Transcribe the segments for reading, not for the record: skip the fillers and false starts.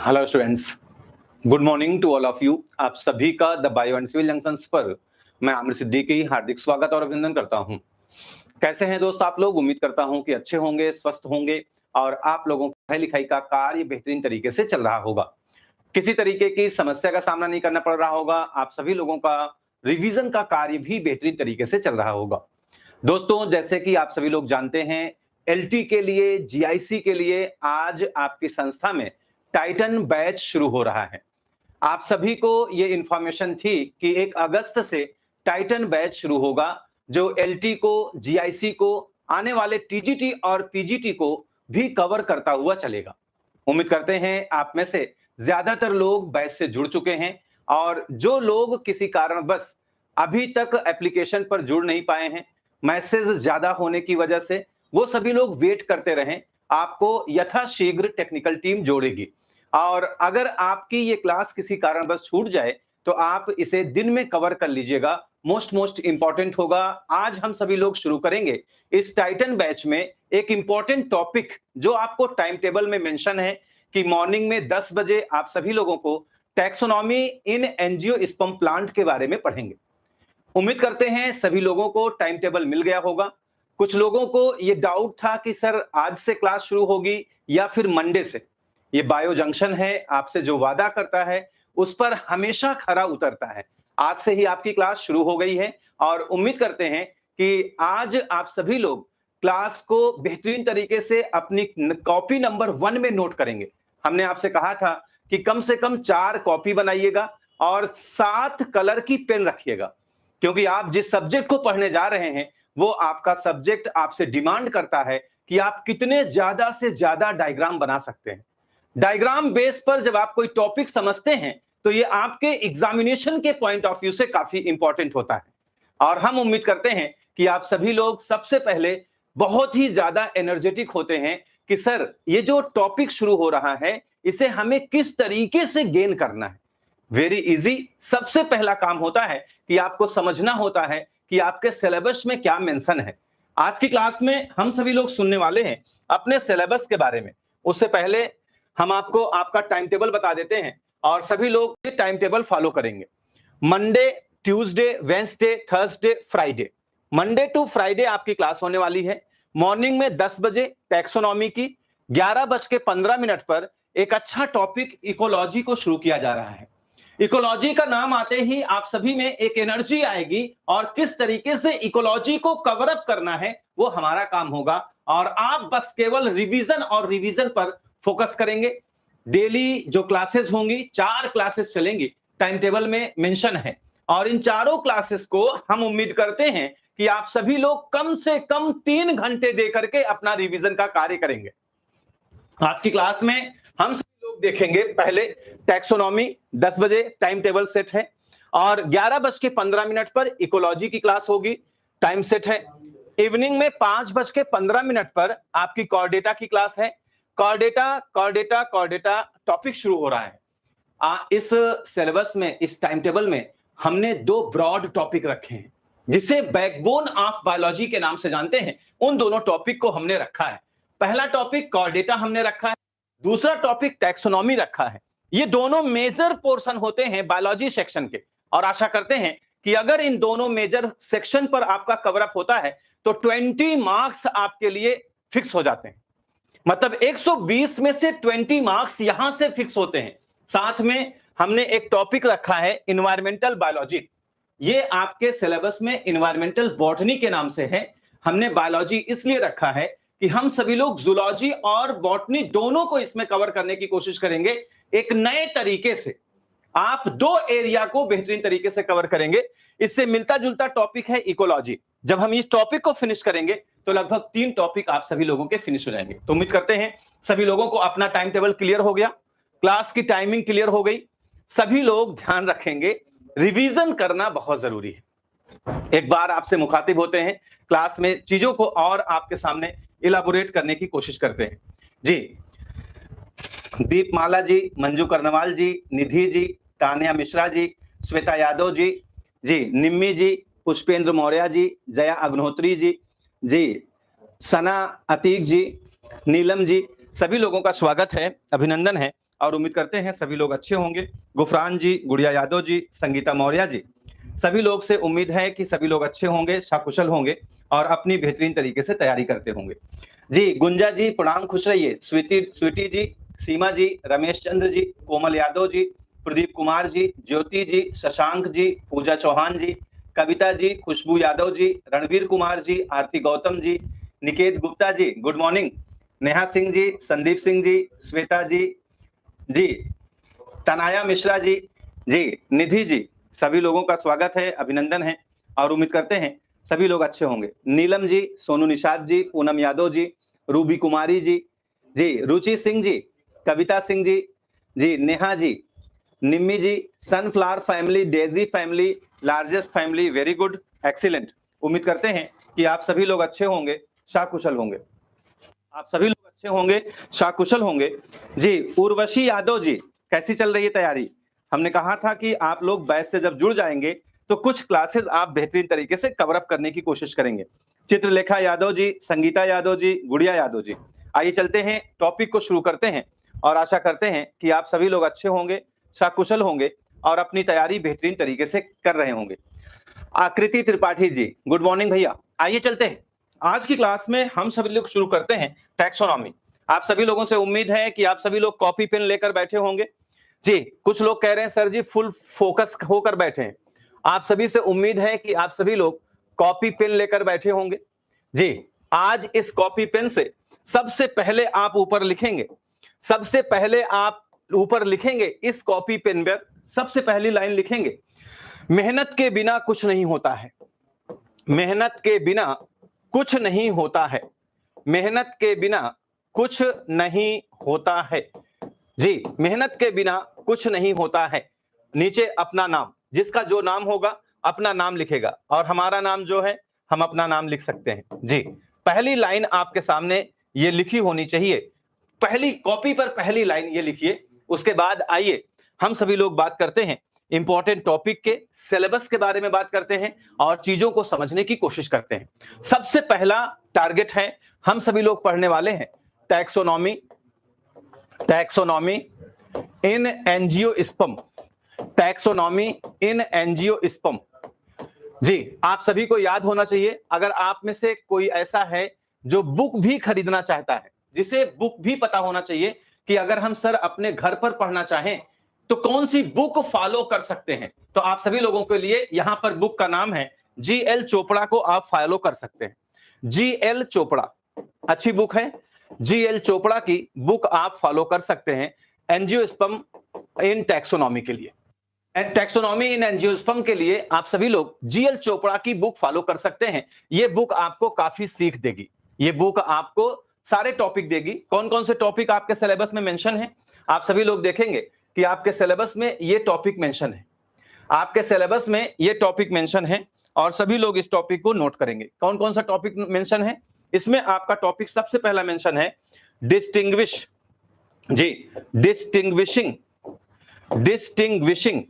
Hello students, good morning to all of you. आप सभी का the bio and civil junctions पर मैं आमिर सिद्दीकी हार्दिक स्वागत और अभिनंदन करता हूं। कैसे हैं दोस्त आप लोग? उम्मीद करता हूं कि अच्छे होंगे, स्वस्थ होंगे और आप लोगों की पढ़ाई लिखाई का कार्य बेहतरीन तरीके से चल रहा होगा। किसी तरीके की समस्या का सामना नहीं करना पड़ रहा होगा। आप सभी लोगों का रिवीजन का कार्य भी बेहतरीन तरीके से चल रहा होगा। दोस्तों, जैसे कि आप सभी लोग जानते हैं, एलटी के लिए, जीआईसी के लिए आज आपकी संस्था में टाइटन बैच शुरू हो रहा है। आप सभी को ये इंफॉर्मेशन थी कि 1 अगस्त से टाइटन बैच शुरू होगा, जो एलटी को, जीआईसी को, आने वाले टीजीटी और पीजीटी को भी कवर करता हुआ चलेगा। उम्मीद करते हैं आप में से ज्यादातर लोग बैच से जुड़ चुके हैं और जो लोग किसी कारणवश अभी तक एप्लीकेशन पर जुड़ नहीं पाए हैं, मैसेज ज्यादा होने की वजह से, वो सभी लोग वेट करते रहें। आपको यथाशीघ्र टेक्निकल टीम जोड़ेगी और अगर आपकी ये क्लास किसी कारणवश छूट जाए तो आप इसे दिन में कवर कर लीजिएगा। मोस्ट इंपॉर्टेंट होगा। आज हम सभी लोग शुरू करेंगे इस टाइटन बैच में एक इंपॉर्टेंट टॉपिक जो आपको टाइम टेबल में मेंशन है कि मॉर्निंग में 10 बजे आप सभी लोगों को टैक्सोनॉमी इन एंजियोस्पर्म प्लांट के बारे में पढ़ेंगे। उम्मीद करते हैं सभी लोगों को टाइम टेबल मिल गया होगा। कुछ लोगों को यह डाउट था कि सर आज से क्लास शुरू होगी या फिर मंडे से। ये बायो जंक्शन है, आपसे जो वादा करता है उस पर हमेशा खरा उतरता है। आज से ही आपकी क्लास शुरू हो गई है और उम्मीद करते हैं कि आज आप सभी लोग क्लास को बेहतरीन तरीके से अपनी कॉपी नंबर 1 में नोट करेंगे। हमने आपसे कहा था कि कम से कम 4 कॉपी बनाइएगा और 7 कलर की पेन रखिएगा, क्योंकि आप जिस सब्जेक्ट को पढ़ने जा रहे हैं वो आपका सब्जेक्ट आपसे डिमांड करता है कि आप कितने ज्यादा से ज्यादा डायग्राम बना सकते हैं। डायग्राम बेस पर जब आप कोई टॉपिक समझते हैं तो ये आपके एग्जामिनेशन के पॉइंट ऑफ व्यू से काफी इंपॉर्टेंट होता है और हम उम्मीद करते हैं कि आप सभी लोग सबसे पहले बहुत ही ज्यादा एनर्जेटिक होते हैं कि सर ये जो टॉपिक शुरू हो रहा है इसे हमें किस तरीके से गेन करना है। Very easy. सबसे पहला काम होता है कि आपको समझना होता है कि आपके सिलेबस में क्या मेंशन है। आज की क्लास में हम सभी लोग सुनने वाले हैं अपने सिलेबस के बारे में। उससे पहले हम आपको आपका टाइम टेबल बता देते हैं और सभी लोग ये टाइम टेबल फॉलो करेंगे। Monday, Tuesday, Wednesday, Thursday, Friday, Monday to Friday आपकी क्लास होने वाली है। मॉर्निंग में 10 बजे टैक्सोनॉमी की, 11:15 पर एक अच्छा टॉपिक इकोलॉजी को शुरू किया जा रहा है। इकोलॉजी का नाम आते ही आप सभी में एक एनर्जी आएगी और किस तरीके से इकोलॉजी को कवर अप करना है वो हमारा काम होगा और आप बस केवल रिवीजन और रिवीजन पर फोकस करेंगे। डेली जो क्लासेस होंगी, 4 क्लासेस चलेंगी, टाइम टेबल में मेंशन है और इन चारों क्लासेस को हम उम्मीद करते हैं कि आप सभी लोग कम से कम 3 घंटे देकर के अपना रिवीजन का कार्य करेंगे। आज की क्लास में हम सभी लोग देखेंगे पहले टैक्सोनॉमी, 10 बजे टाइम टेबल सेट है और 11:15 पर इकोलॉजी की क्लास होगी, टाइम सेट है। इवनिंग में 5:15 पर आपकी कॉर्डेटा की क्लास है। कॉर्डेटा टॉपिक शुरू हो रहा है। इस सिलेबस में, इस टाइम टेबल में हमने 2 ब्रॉड टॉपिक रखे हैं जिसे बैकबोन ऑफ बायोलॉजी के नाम से जानते हैं। उन दोनों टॉपिक को हमने रखा है। पहला टॉपिक कॉर्डेटा हमने रखा है, दूसरा टॉपिक टैक्सोनॉमी रखा है। ये दोनों मेजर पोर्शन होते हैं बायोलॉजी सेक्शन के और आशा करते हैं कि अगर इन दोनों मेजर सेक्शन पर आपका कवर अप होता है तो 20 मार्क्स आपके लिए फिक्स हो जाते हैं। मतलब 120 में से 20 मार्क्स यहां से फिक्स होते हैं। साथ में हमने एक टॉपिक रखा है इन्वायरमेंटल बायोलॉजी। ये आपके सिलेबस में इन्वायरमेंटल बॉटनी के नाम से है। हमने बायोलॉजी इसलिए रखा है कि हम सभी लोग जूलॉजी और बॉटनी दोनों को इसमें कवर करने की कोशिश करेंगे। एक नए तरीके से आप 2 एरिया को बेहतरीन तरीके से कवर करेंगे। इससे मिलता जुलता टॉपिक है इकोलॉजी। जब हम इस टॉपिक को फिनिश करेंगे तो लगभग 3 टॉपिक आप सभी लोगों के फिनिश हो जाएंगे। तो उम्मीद करते हैं सभी लोगों को अपना टाइम टेबल क्लियर हो गया, क्लास की टाइमिंग क्लियर हो गई। सभी लोग ध्यान रखेंगे, रिवीजन करना बहुत जरूरी है। एक बार आपसे मुखातिब होते हैं, क्लास में चीजों को और आपके सामने इलाबोरेट करने की कोशिश करते हैं। जी, दीपमाला जी, मंजू कर्नवाल जी, निधि जी, तानिया मिश्रा जी, श्वेता यादव जी, निम्मी जी, पुष्पेंद्र मौर्य जी, जया अग्निहोत्री जी, सना अतीक जी, नीलम जी, सभी लोगों का स्वागत है, अभिनंदन है। और उम्मीद करते हैं सभी लोग अच्छे होंगे। गुफरान जी, गुड़िया यादव जी, संगीता मौर्य जी, सभी लोग से उम्मीद है कि सभी लोग अच्छे होंगे, सकुशल होंगे और अपनी बेहतरीन तरीके से तैयारी करते होंगे। जी, गुंजा जी प्रणाम, खुश रहिए। स्वीटी जी, सीमा जी, रमेश चंद्र जी, कोमल यादव जी, प्रदीप कुमार जी, ज्योति जी, शशांक जी, पूजा चौहान जी, कविता जी, खुशबू यादव जी, रणवीर कुमार जी, आरती गौतम जी, निकेत गुप्ता जी, गुड मॉर्निंग, नेहा सिंह जी, संदीप सिंह जी, श्वेता जी, तनाया मिश्रा जी, निधि जी, सभी लोगों का स्वागत है, अभिनंदन है और उम्मीद करते हैं सभी लोग अच्छे होंगे। Neelam ji, Sonu Nishad ji, Poonam Yadav ji, Ruby Kumari ji, Ruchi Singh ji, Kavita Singh ji, Neha ji, Nimmi ji, sunflower family, daisy family, largest family, very good, excellent. उम्मीद करते हैं कि आप सभी लोग अच्छे होंगे, शाकुशल होंगे। आप सभी लोग अच्छे होंगे, शाकुशल होंगे। जी, उर्वशी यादव जी, कैसी चल रही है तैयारी? हमने कहा था कि आप लोग बैच से जब जुड़ जाएंगे तो कुछ क्लासेस आप बेहतरीन तरीके से कवर अप करने की कोशिश करेंगे। चित्रलेखा यादव जी, संगीता यादव जी, गुड़िया यादव जी, आइए चलते हैं, टॉपिक को शुरू करते हैं और आशा करते हैं कि आप सभी लोग अच्छे होंगे, सकुशल होंगे और अपनी तैयारी बेहतरीन तरीके से कर रहे होंगे। आकृति त्रिपाठी जी, गुड मॉर्निंग भैया। आइए चलते हैं, आज की क्लास में हम सभी लोग शुरू करते हैं टैक्सोनॉमी। आप सभी लोगों से उम्मीद है कि आप सभी लोग कॉपी पेन लेकर बैठे होंगे। जी, कुछ लोग कह रहे हैं सर जी फुल फोकस होकर बैठे हैं। आप सभी से उम्मीद है कि आप सभी लोग कॉपी पेन लेकर बैठे होंगे। जी, आज इस कॉपी पेन से सबसे पहले आप ऊपर लिखेंगे, सबसे पहले आप ऊपर लिखेंगे इस कॉपी पेन पर सबसे पहली लाइन लिखेंगे, मेहनत के बिना कुछ नहीं होता है। मेहनत के बिना कुछ नहीं होता है। मेहनत के बिना कुछ नहीं होता है। जी, मेहनत के बिना कुछ नहीं होता है। नीचे अपना नाम, जिसका जो नाम होगा अपना नाम लिखेगा और हमारा नाम जो है हम अपना नाम लिख सकते हैं। जी, पहली लाइन आपके सामने ये लिखी होनी चाहिए, पहली कॉपी पर पहली लाइन ये लिखिए। उसके बाद आइए हम सभी लोग बात करते हैं इंपॉर्टेंट टॉपिक के, सिलेबस के बारे में बात करते हैं और चीजों को समझने की कोशिश करते हैं। सबसे पहला टारगेट है, हम सभी लोग पढ़ने वाले हैं taxonomy, taxonomy in angiosperm, taxonomy in angiosperm. जी, आप सभी को याद होना चाहिए, अगर आप में से कोई ऐसा है जो बुक भी खरीदना चाहता है, जिसे बुक भी पता होना चाहिए कि अगर हम सर अपने घर पर पढ़ना चाहें तो कौन सी बुक फॉलो कर सकते हैं, तो आप सभी लोगों के लिए यहां पर बुक का नाम है जीएल चोपड़ा को आप फॉलो कर सकते हैं। जीएल चोपड़ा अच्छी बुक है, जीएल चोपड़ा की बुक आप फॉलो कर सकते हैं एंजियोस्पर्म इन टैक्सोनॉमी के लिए। टैक्सोनॉमी इन एंजियोस्पर्म के लिए आप सभी लोग जीएल चोपड़ा की बुक फॉलो कर सकते हैं। ये बुक आपको काफी सीख देगी, ये बुक आपको सारे टॉपिक देगी। कौन कौन से टॉपिक आपके सिलेबस में मेंशन है, आप सभी लोग देखेंगे कि आपके सिलेबस में ये टॉपिक मेंशन है, आपके सिलेबस में ये टॉपिक मेंशन है और सभी लोग इस टॉपिक को नोट करेंगे। कौन कौन सा टॉपिक मेंशन है, इसमें आपका टॉपिक सबसे पहला मेंशन है डिस्टिंग्विश, जी, डिस्टिंग्विशिंग, डिस्टिंग्विशिंग,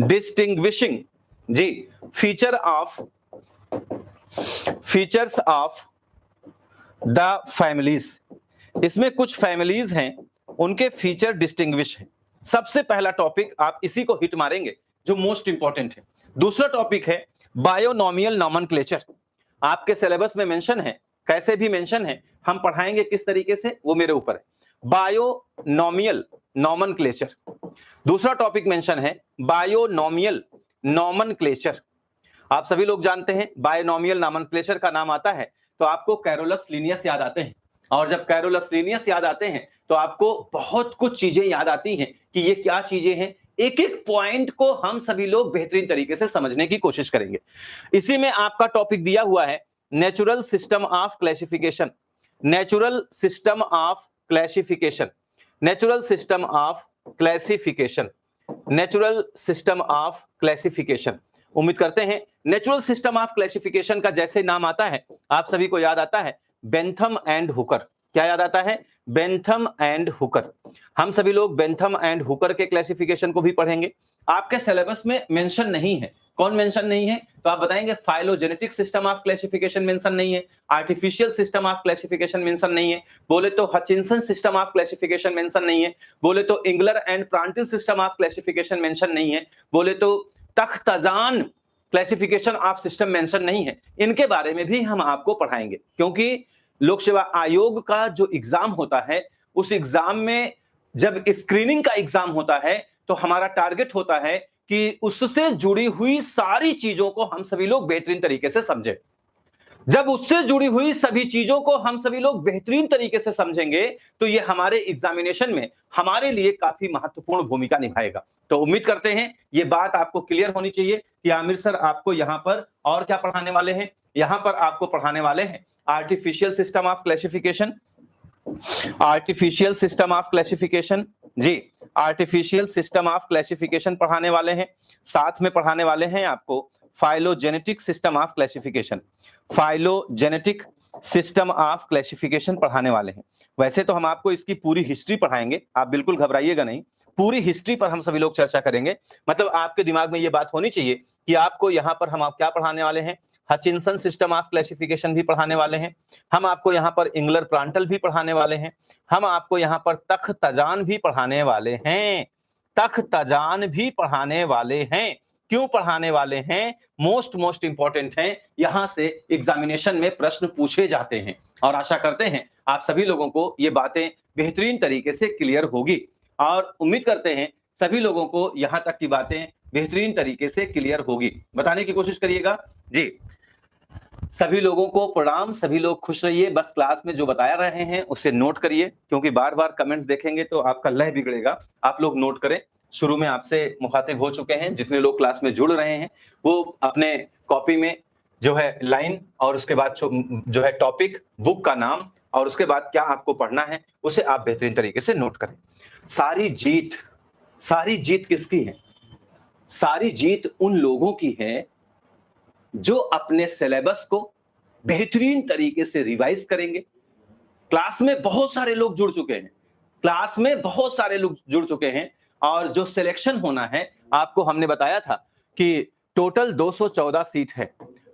डिस्टिंग्विशिंग, जी, फीचर्स ऑफ द फैमिलीज। इसमें कुछ फैमिलीज हैं, उनके फीचर डिस्टिंग्विश हैं। सबसे पहला टॉपिक आप इसी को हिट मारेंगे जो मोस्ट इंपॉर्टेंट है। दूसरा टॉपिक है बायोनॉमियल नॉमेनक्लेचर, आपके सिलेबस में मेंशन है, कैसे भी मेंशन है, हम पढ़ाएंगे किस तरीके से वो मेरे ऊपर है। बायोनॉमियल नॉमेनक्लेचर, दूसरा टॉपिक मेंशन है बायोनॉमियल नॉमेनक्लेचर। आप सभी लोग जानते हैं बायोनॉमियल नॉमेनक्लेचर का नाम आता है तो आपको कैरोलस लिनियस याद आते हैं, और जब कैरोलस लिनियस याद आते हैं तो आपको बहुत कुछ चीजें याद आती हैं कि ये क्या चीजें हैं। एक एक पॉइंट को हम सभी लोग बेहतरीन तरीके से समझने की कोशिश करेंगे। इसी में आपका टॉपिक दिया हुआ है natural system of classification, natural system of classification, natural system of classification, natural system of classification. उम्मीद करते हैं नेचुरल सिस्टम ऑफ क्लासिफिकेशन का जैसे नाम आता है आप सभी को याद आता है बेंथम एंड हुकर। क्या याद आता है? Bentham and Hooker. हम सभी लोग बेंथम एंड हुकर के क्लासिफिकेशन को भी पढ़ेंगे। आपके सिलेबस में मेंशन नहीं है। कौन मेंशन नहीं है? तो आप बताएंगे phylogenetic system of classification mention नहीं है, artificial system of classification mention नहीं है, बोले तो Hutchinson system of classification mention नहीं है, बोले तो Engler and Prantl system of classification mention नहीं है, बोले तो Takhtajan classification of system mention नहीं है। इनके बारे में भी हम आपको पढ़ाएंगे, क्योंकि लोक सेवा आयोग का जो एग्जाम होता है, उस एग्जाम में जब स्क्रीनिंग का एग्जाम होता है तो हमारा टारगेट होता है कि उससे जुड़ी हुई सारी चीजों को हम सभी लोग बेहतरीन तरीके से समझें। जब उससे जुड़ी हुई सभी चीजों को हम सभी लोग बेहतरीन तरीके से समझेंगे तो ये हमारे एग्जामिनेशन में हमारे लिए काफी महत्वपूर्ण भूमिका निभाएगा। तो उम्मीद करते हैं ये बात आपको क्लियर होनी चाहिए कि आमिर सर आपको यहां पर और क्या पढ़ाने वाले हैं। यहां पर आपको पढ़ाने वाले हैं artificial system of classification, artificial system of classification, जी आर्टिफिशियल सिस्टम ऑफ क्लासिफिकेशन पढ़ाने वाले हैं। साथ में पढ़ाने वाले हैं आपको phylogenetic system of classification, phylogenetic system of classification पढ़ाने वाले हैं। वैसे तो हम आपको इसकी पूरी हिस्ट्री पढ़ाएंगे, आप बिल्कुल घबराइएगा नहीं, पूरी हिस्ट्री पर हम सभी लोग चर्चा करेंगे। मतलब आपके दिमाग में ये बात होनी चाहिए कि आपको यहाँ पर हम आप क्या पढ़ाने वाले हैं, हचिंसन सिस्टम ऑफ क्लासिफिकेशन भी पढ़ाने वाले हैं, हम आपको यहाँ पर इंगलर प्रांटल भी पढ़ाने वाले हैं, हम आपको यहाँ पर तख्ताजान भी पढ़ाने वाले हैं, तख्ताजान भी पढ़ाने वाले हैं। क्यों पढ़ाने वाले हैं? मोस्ट इंपॉर्टेंट हैं, यहां से एग्जामिनेशन में प्रश्न पूछे जाते हैं और आशा करते हैं आप सभी लोगों को ये बातें बेहतरीन तरीके से क्लियर होगी और उम्मीद करते हैं सभी लोगों को यहां तक की बातें बेहतरीन तरीके से क्लियर होगी। बताने की कोशिश करिएगा जी। सभी लोगों को प्रणाम, सभी लोग खुश रहिए। बस क्लास में जो बता रहे हैं उसे नोट करिए, क्योंकि बार बार कमेंट्स देखेंगे तो आपका लय बिगड़ेगा। आप लोग नोट करें। शुरू में आपसे मुखातिब हो चुके हैं, जितने लोग क्लास में जुड़ रहे हैं वो अपने कॉपी में जो है लाइन और उसके बाद जो है टॉपिक, बुक का नाम और उसके बाद क्या आपको पढ़ना है उसे आप बेहतरीन तरीके से नोट करें। सारी जीत किसकी है? सारी जीत उन लोगों की है जो अपने सिलेबस को बेहतरीन तरीके से रिवाइज करेंगे। क्लास में बहुत सारे लोग जुड़ चुके हैं, क्लास में बहुत सारे लोग जुड़ चुके हैं और जो सिलेक्शन होना है, आपको हमने बताया था कि टोटल 214 सीट है,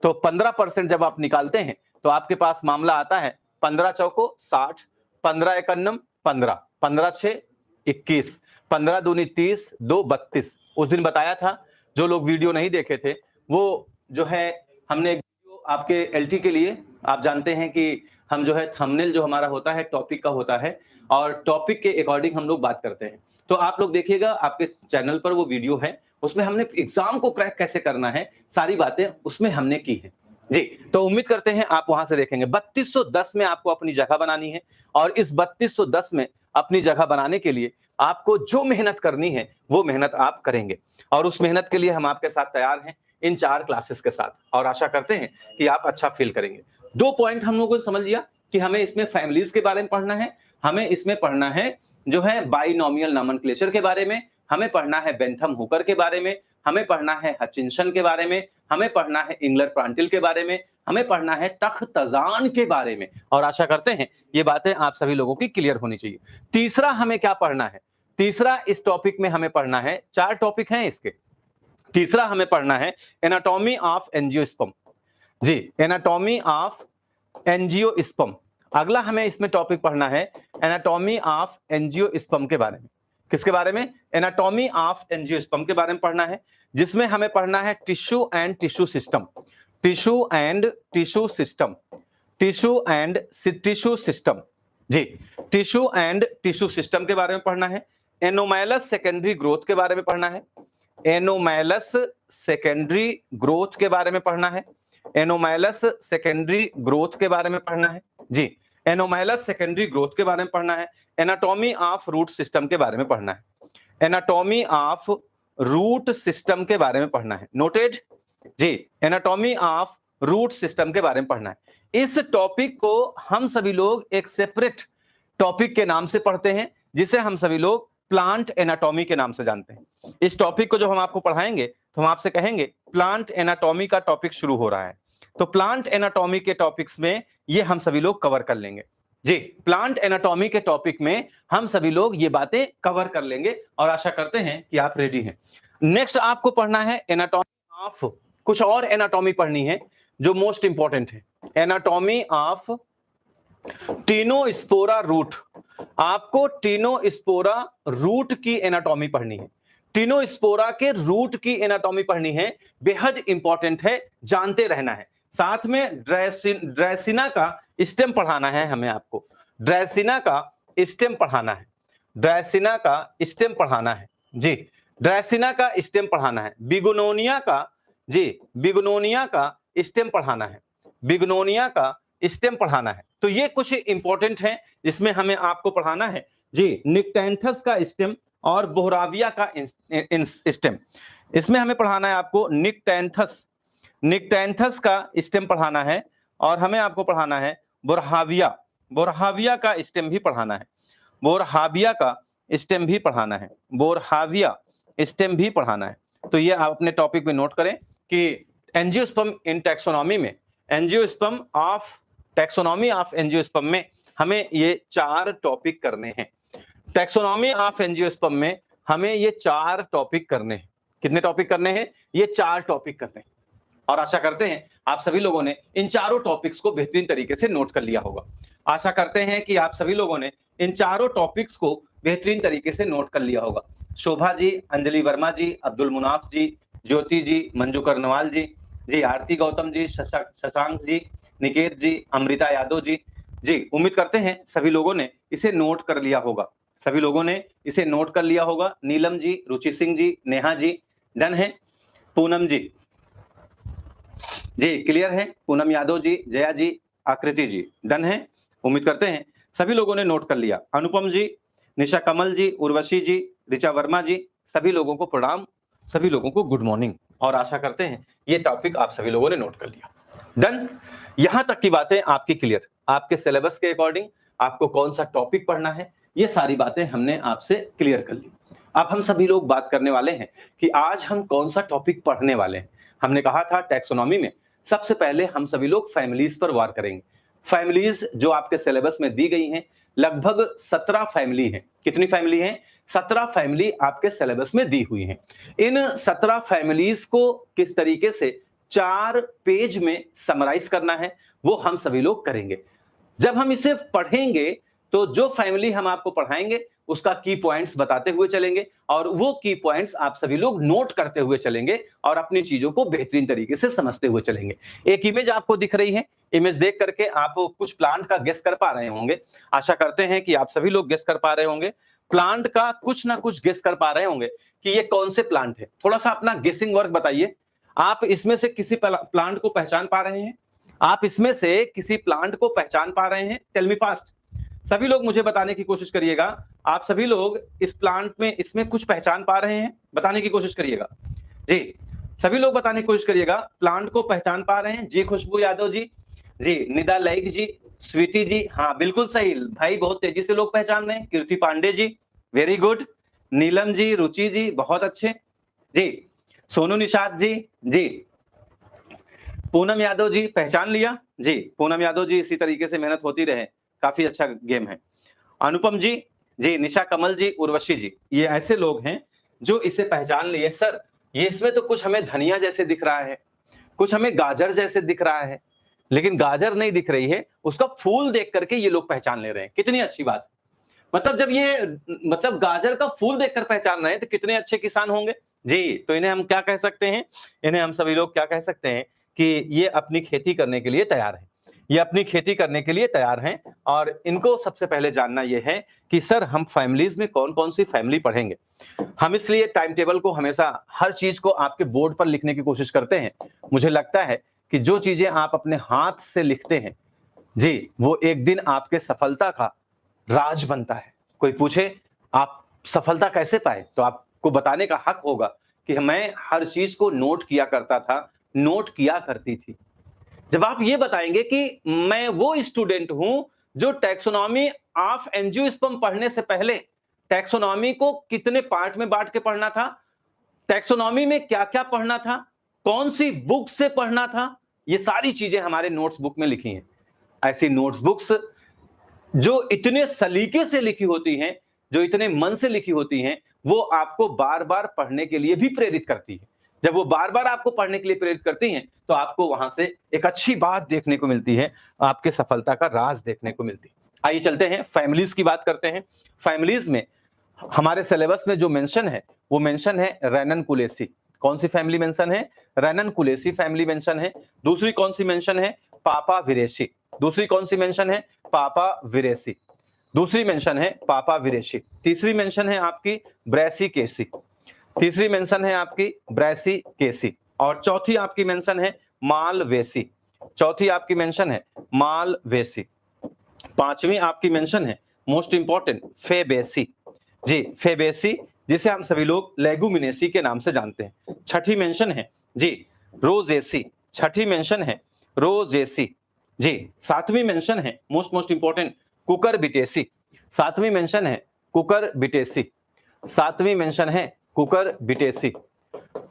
तो 15% जब आप निकालते हैं तो आपके पास मामला आता है 15 चौको 60, 15 एकन्नम 15, 15 6 21, 15 दूनी 30, 2 32। उस दिन बताया था, जो लोग वीडियो नहीं देखे थे वो जो है हमने वीडियो आपके एलटी के लिए, आप जानते हैं कि हम जो है थंबनेल जो हमारा होता है टॉपिक का होता है और टॉपिक के अकॉर्डिंग हम लोग बात करते हैं। तो आप लोग देखिएगा, आपके चैनल पर वो वीडियो है, उसमें हमने एग्जाम को क्रैक कैसे करना है सारी बातें उसमें हमने की है जी। तो उम्मीद करते हैं आप वहां से देखेंगे। 3210 में आपको अपनी जगह बनानी है और इस 3210 में अपनी जगह बनाने के लिए आपको जो मेहनत करनी है वो मेहनत आप करेंगे और उस मेहनत के लिए हम आपके साथ तैयार हैं इन 4 क्लासेस के साथ और आशा करते हैं कि आप अच्छा फील करेंगे। 2 पॉइंट हम लोगों को समझ लिया कि हमें इसमें फैमिलीज के बारे में पढ़ना है, हमें इसमें पढ़ना है जो है बाइनोमियल नॉमेनक्लेचर के बारे में, हमें पढ़ना है बेंथम हुकर के बारे में, हमें पढ़ना है हचिंसन के बारे में, हमें पढ़ना है इंगलर प्रांटिल के बारे में, हमें पढ़ना है तख्ताजान के बारे में और आशा करते हैं ये बातें आप सभी लोगों की क्लियर होनी चाहिए। तीसरा हमें क्या पढ़ना है? तीसरा इस टॉपिक में हमें पढ़ना है, 4 टॉपिक हैं इसके। तीसरा हमें पढ़ना है एनाटॉमी ऑफ एंजियोस्पर्म, जी एनाटॉमी ऑफ एंजियोस्पर्म। अगला हमें इसमें टॉपिक पढ़ना है एनाटॉमी ऑफ एंजियोस्पर्म के बारे में। किसके बारे में? एनाटॉमी ऑफ एंजियोस्पर्म के बारे में पढ़ना है, जिसमें हमें पढ़ना है tissue and tissue system, tissue and tissue system, tissue and tissue system, जी टिश्यू एंड टिश्यू सिस्टम के बारे में पढ़ना है। एनोमैलस सेकेंडरी ग्रोथ के बारे में पढ़ना है, एनोमैलस सेकेंडरी ग्रोथ के बारे में पढ़ना है, एनोमैलस सेकेंडरी ग्रोथ के बारे में पढ़ना है, जी एनोमैलस सेकेंडरी ग्रोथ के बारे में पढ़ना है। एनाटॉमी ऑफ रूट सिस्टम के बारे में पढ़ना है, एनाटॉमी ऑफ रूट सिस्टम के बारे में पढ़ना है। नोटेड जी, एनाटॉमी ऑफ रूट सिस्टम के बारे में पढ़ना है। इस टॉपिक को हम सभी लोग एक सेपरेट टॉपिक के नाम से पढ़ते हैं, जिसे हम सभी लोग प्लांट एनाटॉमी के नाम से जानते हैं। इस टॉपिक को जब हम आपको पढ़ाएंगे तो हम आपसे कहेंगे प्लांट एनाटॉमी का टॉपिक शुरू हो रहा है, तो प्लांट एनाटॉमी के टॉपिक्स में ये हम सभी लोग कवर कर लेंगे। जी, प्लांट एनाटॉमी के टॉपिक में हम सभी लोग ये बातें कवर कर लेंगे और आशा करते हैं कि आप रेडी हैं। नेक्स्ट आपको पढ़ना है एनाटॉमी ऑफ, कुछ और एनाटॉमी पढ़नी है जो मोस्ट इंपॉर्टेंट है। एनाटॉमी ऑफ टीनोस्पोरा रूट, आपको टीनोस्पोरा रूट की एनाटॉमी पढ़नी है। टीनोस्पोरा के रूट की एनाटॉमी पढ़नी है, बेहद इंपॉर्टेंट है, जानते रहना है। साथ में ड्रेसिना का स्टेम पढ़ाना है हमें, आपको ड्रेसिना का स्टेम पढ़ाना है, ड्रेसिना का स्टेम पढ़ाना है जी, ड्रेसिना का स्टेम पढ़ाना है। बिगोनोनिया का, जी बिगोनोनिया का स्टेम पढ़ाना है, बिगोनोनिया का स्टेम पढ़ाना है। तो ये कुछ इंपॉर्टेंट है जिसमें हमें आपको पढ़ाना है जी। निक्टेंथस का स्टेम और बोहराविया का स्टेम, इसमें हमें पढ़ाना है आपको निक्टेंथस, निक्टेंथस का स्टेम पढ़ाना है और हमें आपको पढ़ाना है बोरहाविया, बोरहाविया का स्टेम भी पढ़ाना है, बोरहाविया का स्टेम भी पढ़ाना है, बोरहाविया स्टेम भी पढ़ाना है। तो ये आप अपने टॉपिक में नोट करें कि एंजियोस्पर्म इन टैक्सोनॉमी में, angiosperm of taxonomy of angiosperm में हमें ये 4 टॉपिक करने हैं। टैक्सोनॉमी ऑफ एंजियोस्पर्म में हमें ये 4 टॉपिक करने हैं। कितने टॉपिक करने हैं? ये 4 टॉपिक करने हैं और आशा करते हैं आप सभी लोगों ने इन चारों टॉपिक्स को बेहतरीन तरीके से नोट कर लिया होगा। आशा करते हैं कि आप सभी लोगों ने इन चारों टॉपिक्स को बेहतरीन तरीके से नोट कर लिया होगा। शोभा जी, अंजलि वर्मा जी, अब्दुल मुनाफ जी, ज्योति जी, मंजू कर्नवाल जी, आरती गौतम जी, शशांक जी, निकेत जी, अमृता यादव जी, उम्मीद करते हैं सभी लोगों ने इसे नोट कर लिया होगा, सभी लोगों ने इसे नोट कर लिया होगा। नीलम जी, रुचि सिंह जी, नेहा जी डन है, पूनम जी क्लियर है, पूनम यादव जी, जया जी, आकृति जी डन है, उम्मीद करते हैं सभी लोगों ने नोट कर लिया। अनुपम जी, निशा कमल जी, उर्वशी जी, ऋचा वर्मा जी, सभी लोगों को प्रणाम, सभी लोगों को गुड मॉर्निंग और आशा करते हैं ये टॉपिक आप सभी लोगों ने नोट कर लिया। डन, यहां तक की बातें आपकी क्लियर, आपके सिलेबस के अकॉर्डिंग आपको कौन सा टॉपिक पढ़ना है ये सारी बातें हमने आपसे क्लियर कर ली। अब हम सभी लोग बात करने वाले हैं कि आज हम कौन सा टॉपिक पढ़ने वाले हैं। हमने कहा था टैक्सोनॉमी में सबसे पहले हम सभी लोग फैमिलीज पर वार करेंगे। फैमिलीज जो आपके सिलेबस में दी गई हैं, लगभग 17 फैमिली हैं। कितनी फैमिली हैं? 17 फैमिली आपके सिलेबस में दी हुई हैं। इन 17 फैमिलीज को किस तरीके से 4 पेज में समराइज करना है वो हम सभी लोग करेंगे। जब हम इसे पढ़ेंगे तो जो फैमिली हम आपको पढ़ाएंगे उसका की पॉइंट्स बताते हुए चलेंगे और वो की पॉइंट्स आप सभी लोग नोट करते हुए चलेंगे और अपनी चीजों को बेहतरीन तरीके से समझते हुए चलेंगे। एक इमेज आपको दिख रही है, इमेज देख करके आप कुछ प्लांट का गेस कर पा रहे होंगे। आशा करते हैं कि आप सभी लोग गेस कर पा रहे होंगे, प्लांट का कुछ ना कुछ गेस कर पा रहे होंगे कि ये कौन से प्लांट है। थोड़ा सा अपना गेसिंग वर्क बताइए। आप इसमें से किसी प्लांट को पहचान पा रहे हैं? आप इसमें से किसी प्लांट को पहचान पा रहे हैं? Tell me fast. सभी लोग मुझे बताने की कोशिश करिएगा, आप सभी लोग इस प्लांट में इसमें कुछ पहचान पा रहे हैं? बताने की कोशिश करिएगा जी, सभी लोग बताने की कोशिश करिएगा, प्लांट को पहचान पा रहे हैं? जी खुशबू यादव जी, निदा लाइक जी, स्वीटी जी, हाँ बिल्कुल सही भाई, बहुत तेजी से लोग पहचान रहे हैं। कीर्ति पांडे जी वेरी गुड, नीलम जी, रुचि जी बहुत अच्छे जी, सोनू निषाद जी, पूनम यादव जी पहचान लिया जी, पूनम यादव जी इसी तरीके से मेहनत होती रहे, काफी अच्छा गेम है। अनुपम जी, निशा कमल जी, उर्वशी जी, ये ऐसे लोग हैं जो इसे पहचान लिए। सर ये इसमें तो कुछ हमें धनिया जैसे दिख रहा है, कुछ हमें गाजर जैसे दिख रहा है, लेकिन गाजर नहीं दिख रही है, उसका फूल देख करके ये लोग पहचान ले रहे हैं। कितनी अच्छी बात, मतलब जब ये मतलब गाजर का फूल देखकर पहचान रहे हैं तो कितने अच्छे किसान होंगे जी। तो इन्हें हम क्या कह सकते हैं? इन्हें हम सभी लोग क्या कह सकते हैं कि ये अपनी खेती करने के लिए तैयार है, ये अपनी खेती करने के लिए तैयार हैं। और इनको सबसे पहले जानना यह है कि सर हम फैमिलीज में कौन कौन सी फैमिली पढ़ेंगे। हम इसलिए टाइम टेबल को हमेशा हर चीज को आपके बोर्ड पर लिखने की कोशिश करते हैं। मुझे लगता है कि जो चीजें आप अपने हाथ से लिखते हैं जी, वो एक दिन आपके सफलता का राज बनता है। कोई पूछे आप सफलता कैसे पाए, तो आपको बताने का हक होगा कि मैं हर चीज को नोट किया करता था, नोट किया करती थी। जब आप ये बताएंगे कि मैं वो स्टूडेंट हूं जो टैक्सोनॉमी ऑफ एंजियोस्पर्म पढ़ने से पहले टैक्सोनॉमी को कितने पार्ट में बांट के पढ़ना था, टैक्सोनॉमी में क्या क्या पढ़ना था, कौन सी बुक से पढ़ना था, ये सारी चीजें हमारे नोट्स बुक में लिखी हैं। ऐसी नोट्स बुक्स जो इतने सलीके से लिखी होती हैं, जो इतने मन से लिखी होती हैं, वो आपको बार-बार पढ़ने के लिए भी प्रेरित करती है। जब वो बार-बार आपको पढ़ने के लिए प्रेरित करती हैं, तो आपको वहां से एक अच्छी बात देखने को मिलती है, आपके सफलता का राज देखने को मिलती है। आइए चलते हैं, फैमिलीज की बात करते हैं। फैमिलीज में हमारे सिलेबस में जो मेंशन है, वो मेंशन है रेनन-कुलेसी। कौन सी फैमिली मेंशन है? रेनन-कुलेसी फैमिली मेंशन है। दूसरी कौन सी मेंशन है? पापाविरेसी। दूसरी कौन सी मेंशन है? पापाविरेसी। दूसरी मेंशन है पापाविरेसी। तीसरी मेंशन है आपकी ब्रैसिकेसी। तीसरी मेंशन है आपकी ब्रैसिकेसी। और चौथी आपकी मेंशन है मालवेसी। चौथी आपकी मेंशन है मालवेसी। पांचवी आपकी मेंशन है मोस्ट इंपॉर्टेंट फेबेसी। जी, फेबेसी, जिसे हम सभी लोग लेगुमिनेसी के नाम से जानते हैं। छठी मेंशन है जी रोजेसी। छठी मेंशन है रोजेसी। जी, सातवीं मेंशन है मोस्ट इंपॉर्टेंट कुकरबिटेसी। सातवीं मेंशन है कुकरबिटेसी। सातवीं मेंशन है कुकरबिटेसी।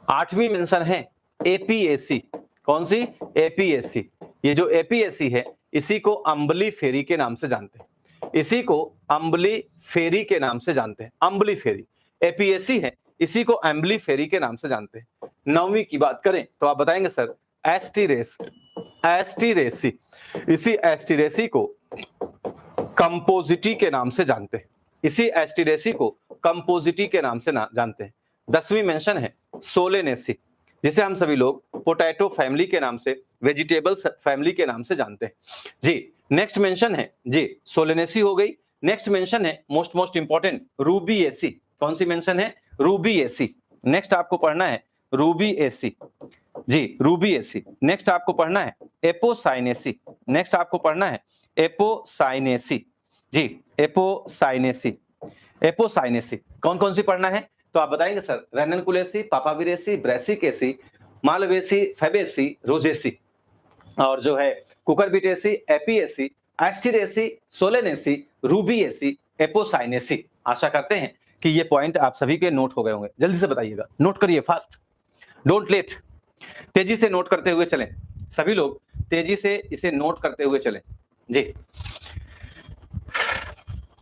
आठवीं मेंशन है एपीएसी। कौन सी? एपीएसी। ये जो एपीएसी है, इसी को अम्बली फेरी के नाम से जानते हैं। इसी को अम्बली फेरी के नाम से जानते हैं। अम्बली फेरी एपीएसी है, इसी को अम्बली फेरी के नाम से जानते हैं। नौवीं की बात करें तो आप बताएंगे सर एस्टीरेस, एस्टीरेसी। इसी एस्टीरेसी को कंपोजिटी के नाम से जानते हैं। इसी एस्टीरेसी को कंपोजिटी के नाम से जानते हैं। 10वीं मेंशन है सोलेनेसी, जिसे हम सभी लोग पोटैटो फैमिली के नाम से, वेजिटेबल्स फैमिली के नाम से जानते हैं। जी, नेक्स्ट मेंशन है जी सोलेनेसी हो गई। नेक्स्ट मेंशन है मोस्ट इंपॉर्टेंट रूबिएसी। कौन सी मेंशन है? रूबिएसी। नेक्स्ट आपको पढ़ना है रूबिएसी। जी, रूबिएसी। नेक्स्ट आपको पढ़ना है एपोसाइनेसी। नेक्स्ट आपको पढ़ना है एपोसाइनेसी। जी, एपोसाइनेसी। एपोसाइनेसी कौन कौन सी पढ़ना है? तो आप बताएंगे sir Ranunculaceae, Papaveraceae, Brassicaceae, Malvaceae, Fabaceae, Rosaceae. और जो है Cucurbitaceae, Apiaceae, Asteraceae, Solanaceae, Rubiaceae, Apocynaceae. आशा करते हैं कि ये पॉइंट आप सभी के नोट हो गए होंगे। जल्दी से बताइएगा, नोट करिए फास्ट, डोंट लेट। तेजी से नोट करते हुए चलें, सभी लोग तेजी से इसे नोट करते हुए चलें। जी,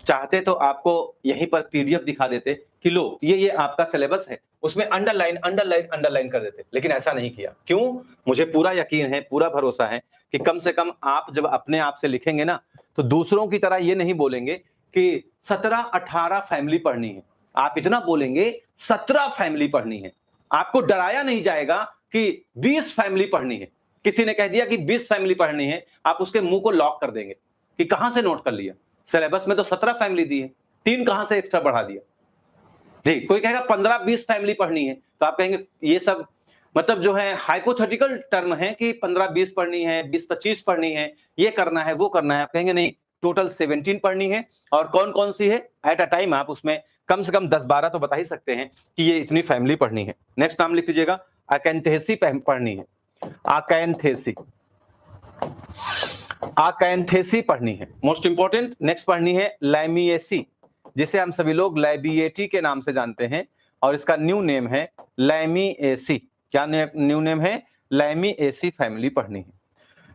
चाहते तो आपको यहीं पर पीडीएफ दिखा देते कि लो ये आपका सिलेबस है, उसमें अंडरलाइन अंडरलाइन अंडरलाइन कर देते, लेकिन ऐसा नहीं किया। क्यों? मुझे पूरा यकीन है, पूरा भरोसा है कि कम से कम आप जब अपने आप से लिखेंगे ना, तो दूसरों की तरह ये नहीं बोलेंगे कि 17-18 फैमिली पढ़नी है। आप इतना बोलेंगे 17 फैमिली पढ़नी है। आपको डराया नहीं जाएगा कि 20 फैमिली पढ़नी है। किसी ने कह दिया कि 20 फैमिली पढ़नी है, आप उसके मुंह को लॉक कर देंगे कि कहां से नोट कर लिया, सिलेबस में तो 17 फैमिली दी है, 3 कहां से एक्स्ट्रा बढ़ा दिया। जी, कोई कहेगा 15-20 फैमिली पढ़नी है, तो आप कहेंगे ये सब मतलब जो है हाइपोथेटिकल टर्म है कि 15-20 पढ़नी है, 20-25 पढ़नी है, ये करना है, वो करना है। आप कहेंगे नहीं, टोटल 17 पढ़नी है। और कौन कौन सी है? एट अ टाइम आप उसमें कम से कम 10-12 तो बता ही सकते हैं कि ये इतनी फैमिली पढ़नी है। नेक्स्ट नाम लिख लीजिएगा, अकैंथेसी पढ़नी है। अकैंथेसी, अकैंथेसी पढ़नी है, मोस्ट इंपॉर्टेंट। नेक्स्ट पढ़नी है लैमिएसी, जिसे हम सभी लोग लैबिएटी के नाम से जानते हैं, और इसका न्यू नेम है लैमिएसी। क्या न्यू नेम है? लैमिएसी फैमिली पढ़नी है।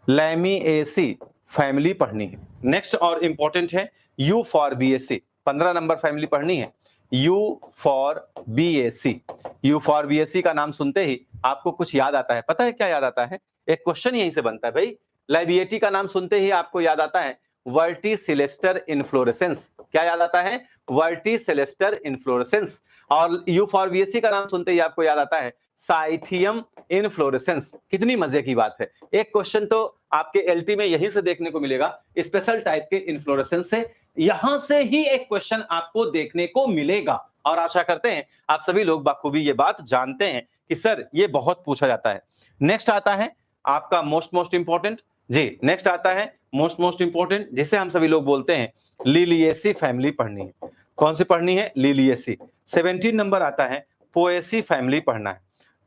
लैमिएसी फैमिली पढ़नी है। नेक्स्ट और इंपॉर्टेंट है यू फॉर बीएसी, 15 नंबर फैमिली पढ़नी है, Euphorbiaceae. Euphorbiaceae का नाम सुनते ही आपको कुछ याद आता है, पता है क्या याद आता है? एक क्वेश्चन यहीं से बनता है भाई। लैबिएटी का नाम सुनते ही आपको याद आता है वर्टिसिलेस्टर इन्फ्लोरेसेंस। क्या याद आता है? वर्टिसिलेस्टर इन्फ्लोरेसेंस। और यू फॉर बीएसी का नाम सुनते ही आपको याद आता है साइथियम इन्फ्लोरेसेंस। कितनी मजे की बात है। एक क्वेश्चन तो आपके एलटी में यहीं से देखने को मिलेगा, स्पेशल टाइप के इन्फ्लोरेसेंस से। यहां से ही एक क्वेश्चन आपको देखने को मिलेगा, और आशा करते हैं आप सभी लोग बखूबी ये बात जानते हैं कि सर ये बहुत पूछा जाता है। नेक्स्ट आता है आपका मोस्ट इंपॉर्टेंट। जी, नेक्स्ट आता है मोस्ट इंपॉर्टेंट, जिसे हम सभी लोग बोलते हैं लिलिएसी फैमिली पढ़नी है। कौन सी पढ़नी है? लिलिएसी। 17 नंबर आता है पोएसी फैमिली पढ़ना है।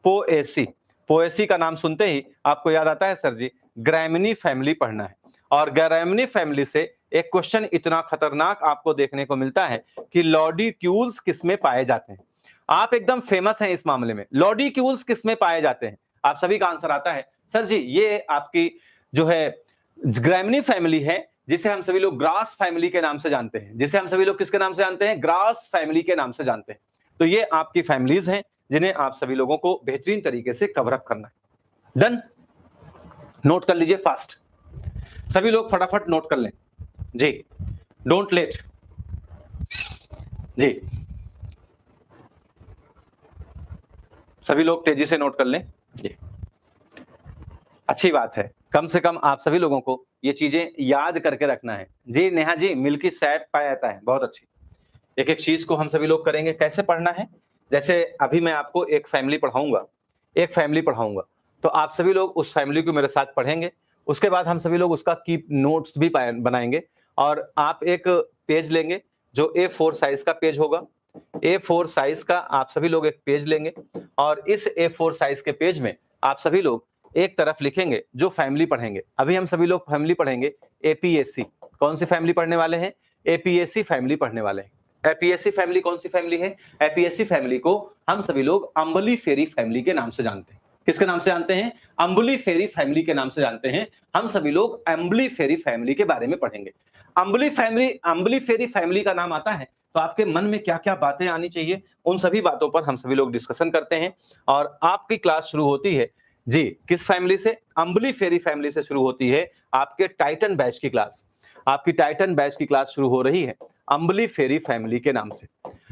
पोएसी, पोएसी का नाम सुनते ही आपको याद आता है सर जी ग्रैमिनी फैमिली पढ़ना है। और ग्रैमिनी फैमिली से एक क्वेश्चन इतना खतरनाक आपको देखने को मिलता है कि लॉडिक्यूल्स किसमें पाए जाते हैं। आप एकदम फेमस हैं इस मामले में, लॉडिक्यूल्स किसमें पाए जाते हैं? आप सभी का आंसर आता है सर जी ये आपकी जो है ग्रैमिनी फैमिली है, जिसे हम सभी लोग ग्रास फैमिली के नाम से जानते हैं, जिसे हम सभी लोग किसके नाम से जानते हैं, ग्रास फैमिली के नाम से जानते हैं। तो ये आपकी फैमिलीज हैं जिन्हें आप सभी लोगों को बेहतरीन तरीके से कवर अप करना है। डन, नोट कर लीजिए फास्ट, सभी लोग फटाफट नोट कर लें जी, डोंट लेट जी, सभी लोग तेजी से नोट कर लें जी। अच्छी बात है, कम से कम आप सभी लोगों को ये चीजें याद करके रखना है जी। नेहा जी, मिल्की सैप पाया जाता है, बहुत अच्छी। एक एक चीज को हम सभी लोग करेंगे, कैसे पढ़ना है। जैसे अभी मैं आपको एक फैमिली पढ़ाऊंगा, तो आप सभी लोग उस फैमिली को मेरे साथ पढ़ेंगे। उसके बाद हम सभी लोग उसका कीप नोट्स भी बनाएंगे, और आप एक पेज लेंगे जो A4 साइज का पेज होगा। A4 साइज का आप सभी लोग एक पेज लेंगे, और इस A4 साइज के पेज में आप सभी लोग एक तरफ लिखेंगे जो फैमिली पढ़ेंगे। अभी हम सभी लोग फैमिली पढ़ेंगे APSC। कौन सी फैमिली पढ़ने वाले हैं, APSC फैमिली पढ़ने वाले हैं। APSC फैमिली कौन सी फैमिली है, APSC फैमिली को हम सभी लोग अम्बली फेरी फैमिली के नाम से जानते हैं। किसके नाम से जानते हैं, अम्बली फेरी फैमिली के नाम से जानते हैं। हम सभी लोग अम्बली फेरी फैमिली के बारे में पढ़ेंगे। अम्बली फेरी फैमिली का नाम आता है तो आपके मन में क्या क्या बातें आनी चाहिए, उन सभी बातों पर हम सभी लोग डिस्कशन करते हैं। और आपकी क्लास शुरू होती है जी किस फैमिली से, अम्बली फेरी फैमिली से शुरू होती है आपके टाइटन बैच की क्लास। आपकी टाइटन बैच की क्लास शुरू हो रही है अम्बली फेरी फैमिली के नाम से।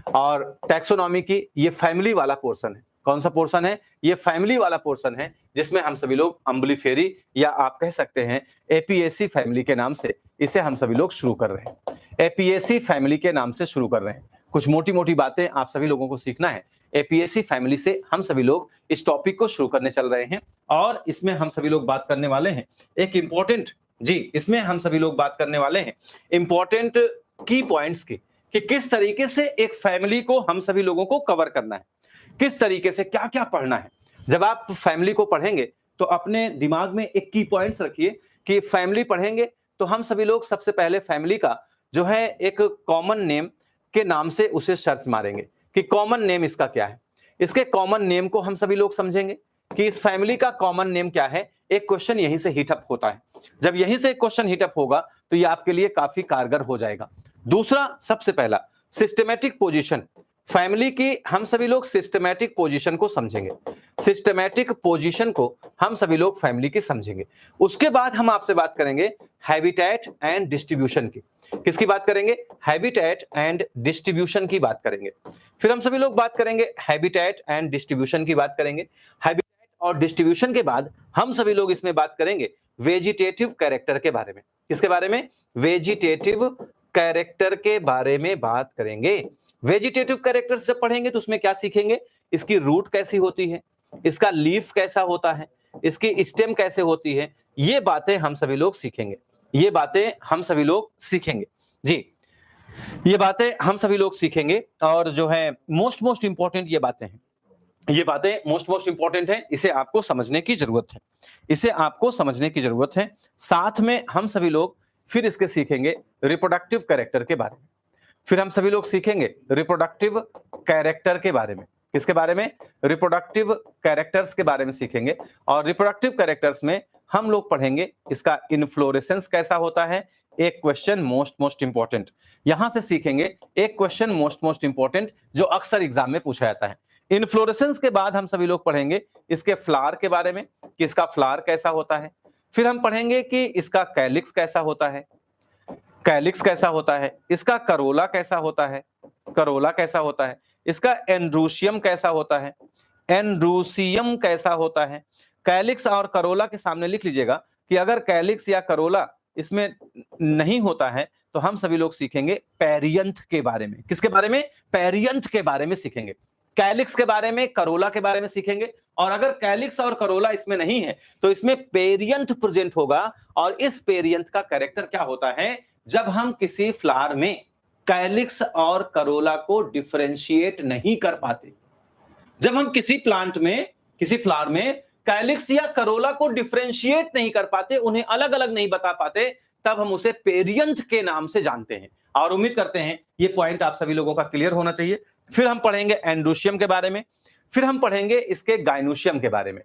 और टैक्सोनॉमी की ये फैमिली वाला पोर्शन है। कौन सा पोर्शन है, ये फैमिली वाला पोर्शन है, जिसमें हम सभी लोग अम्बली फेरी या आप कह सकते हैं APSC फैमिली के नाम से इसे हम सभी लोग शुरू कर रहे हैं। APSC फैमिली के नाम से शुरू कर रहे हैं। कुछ मोटी मोटी बातें आप सभी लोगों को सीखना है। APSC फैमिली से हम सभी लोग इस टॉपिक को शुरू करने चल रहे हैं, और इसमें हम सभी लोग बात करने वाले हैं एक इंपॉर्टेंट जी, इसमें हम सभी लोग बात करने वाले हैं इंपॉर्टेंट की पॉइंट्स की, कि किस तरीके से एक फैमिली को हम सभी लोगों को कवर करना है, किस तरीके से क्या क्या पढ़ना है। जब आप फैमिली को पढ़ेंगे तो अपने दिमाग में एक की पॉइंट्स रखिए कि फैमिली पढ़ेंगे तो हम सभी लोग सबसे पहले फैमिली का जो है एक कॉमन नेम के नाम से उसे सर्च मारेंगे कि कॉमन नेम इसका क्या है। इसके कॉमन नेम को हम सभी लोग समझेंगे कि इस फैमिली का कॉमन नेम क्या है। एक क्वेश्चन यहीं से हीटअप होता है। जब यहीं से एक क्वेश्चन हीटअप होगा तो ये आपके लिए काफी कारगर हो जाएगा। दूसरा, सबसे पहला सिस्टमैटिक पोजीशन, फैमिली की हम सभी लोग सिस्टमैटिक पोजीशन को समझेंगे। सिस्टमैटिक पोजीशन को हम सभी लोग फैमिली की समझेंगे। उसके बाद हम आपसे बात करेंगे हैबिटेट एंड डिस्ट्रीब्यूशन की। किसकी बात करेंगे, हैबिटेट एंड डिस्ट्रीब्यूशन की बात करेंगे। फिर हम सभी लोग बात करेंगे हैबिटेट एंड डिस्ट्रीब्यूशन की बात करेंगे। हैबिटेट और डिस्ट्रीब्यूशन के बाद हम सभी लोग इसमें बात करेंगे वेजिटेटिव कैरेक्टर के बारे में। किसके बारे में, वेजिटेटिव कैरेक्टर के बारे में बात करेंगे। वेजिटेटिव कैरेक्टर्स जब पढ़ेंगे तो उसमें क्या सीखेंगे, इसकी रूट कैसी होती है, इसका लीफ कैसा होता है, इसकी स्टेम कैसे होती है, ये बातें हम सभी लोग सीखेंगे। ये बातें हम सभी लोग सीखेंगे जी, ये बातें हम सभी लोग सीखेंगे। और जो है मोस्ट इंपॉर्टेंट ये बातें हैं, ये बातें मोस्ट इंपॉर्टेंट है, इसे आपको समझने की जरूरत है, इसे आपको समझने की जरूरत है। साथ में हम सभी लोग फिर इसके सीखेंगे रिप्रोडक्टिव कैरेक्टर के बारे में। फिर हम सभी लोग सीखेंगे रिप्रोडक्टिव कैरेक्टर के बारे में। किसके बारे में, रिप्रोडक्टिव कैरेक्टर्स के बारे में सीखेंगे। और रिप्रोडक्टिव कैरेक्टर्स में हम लोग पढ़ेंगे इसका इन्फ्लोरेसेंस कैसा होता है। एक क्वेश्चन मोस्ट इंपॉर्टेंट यहां से सीखेंगे, एक क्वेश्चन मोस्ट इंपॉर्टेंट जो अक्सर एग्जाम में पूछा जाता है। इन्फ्लोरेसेंस के बाद हम सभी लोग पढ़ेंगे इसके फ्लावर के बारे में कि इसका फ्लावर कैसा होता है। फिर हम पढ़ेंगे कि इसका कैलिक्स कैसा होता है, कैलिक्स कैसा होता है, इसका करोला कैसा होता है, करोला कैसा होता है, इसका एंड्रूशियम कैसा होता है, एंड्रूशियम कैसा होता है। कैलिक्स और करोला के सामने लिख लीजिएगा कि अगर कैलिक्स या करोला इसमें नहीं होता है तो हम सभी लोग सीखेंगे पेरियंथ के बारे में। किसके बारे में, पेरियंथ के बारे में सीखेंगे। कैलिक्स के बारे में, करोला के बारे में सीखेंगे। और अगर कैलिक्स और करोला इसमें नहीं है तो इसमें पेरियंथ प्रेजेंट होगा। और इस पेरियंथ का कैरेक्टर क्या होता है, जब हम किसी फ्लावर में कैलिक्स और करोला को डिफरेंशिएट नहीं कर पाते, जब हम किसी प्लांट में, किसी फ्लावर में कैलिक्स या करोला को डिफरेंशिएट नहीं कर पाते, उन्हें अलग अलग नहीं बता पाते, तब हम उसे पेरियंथ के नाम से जानते हैं। और उम्मीद करते हैं ये पॉइंट आप सभी लोगों का क्लियर होना चाहिए। फिर हम पढ़ेंगे एंड्रोशियम के बारे में, फिर हम पढ़ेंगे इसके गाइनोशियम के बारे में।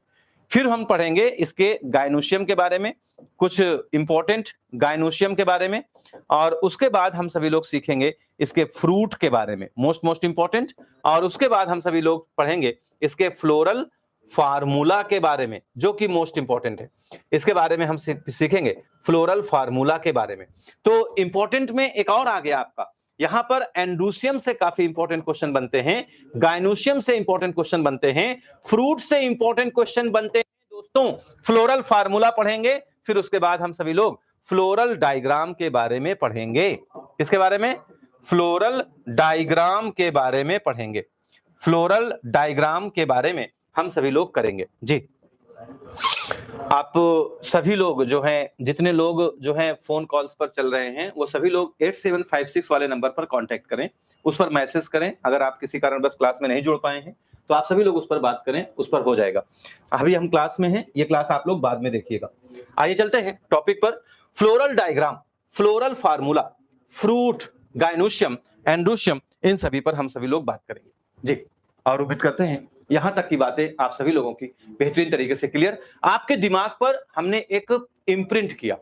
फिर हम पढ़ेंगे इसके गायनोशियम के बारे में, कुछ इंपॉर्टेंट गायनोशियम के बारे में, और उसके बाद हम सभी लोग सीखेंगे इसके फ्रूट के बारे में, मोस्ट इंपॉर्टेंट। और उसके बाद हम सभी लोग पढ़ेंगे इसके फ्लोरल फार्मूला के बारे में, जो कि मोस्ट इंपॉर्टेंट है। इसके बारे में हम सीखेंगे फ्लोरल फार्मूला के बारे में। तो इंपॉर्टेंट में एक और आ गया आपका, यहां पर एंड्रूसियम से काफी इंपॉर्टेंट क्वेश्चन बनते हैं, गायनोशियम से इंपॉर्टेंट क्वेश्चन बनते हैं, फ्रूट से इंपॉर्टेंट क्वेश्चन बनते हैं दोस्तों। फ्लोरल फार्मूला पढ़ेंगे, फिर उसके बाद हम सभी लोग फ्लोरल डायग्राम के बारे में पढ़ेंगे। किसके बारे में? फ्लोरल डायग्राम के बारे में पढ़ेंगे। फ्लोरल डायग्राम के बारे में हम सभी लोग करेंगे जी। आप सभी लोग जो हैं, जितने लोग जो हैं फोन कॉल्स पर चल रहे हैं, वो सभी लोग 8756 वाले नंबर पर कांटेक्ट करें, उस पर मैसेज करें। अगर आप किसी कारणवश क्लास में नहीं जुड़ पाए हैं तो आप सभी लोग उस पर बात करें, उस पर हो जाएगा। अभी हम क्लास में हैं, ये क्लास आप लोग बाद में देखिएगा। आइए चलते हैं टॉपिक पर। Floral diagram, floral formula, fruit, gynoecium, androecium, इन सभी पर हम सभी लोग बात करेंगे जी। और उम्मीद करते हैं यहां तक की बातें आप सभी लोगों की बेहतरीन तरीके से क्लियर। आपके दिमाग पर हमने एक इम्प्रिंट किया,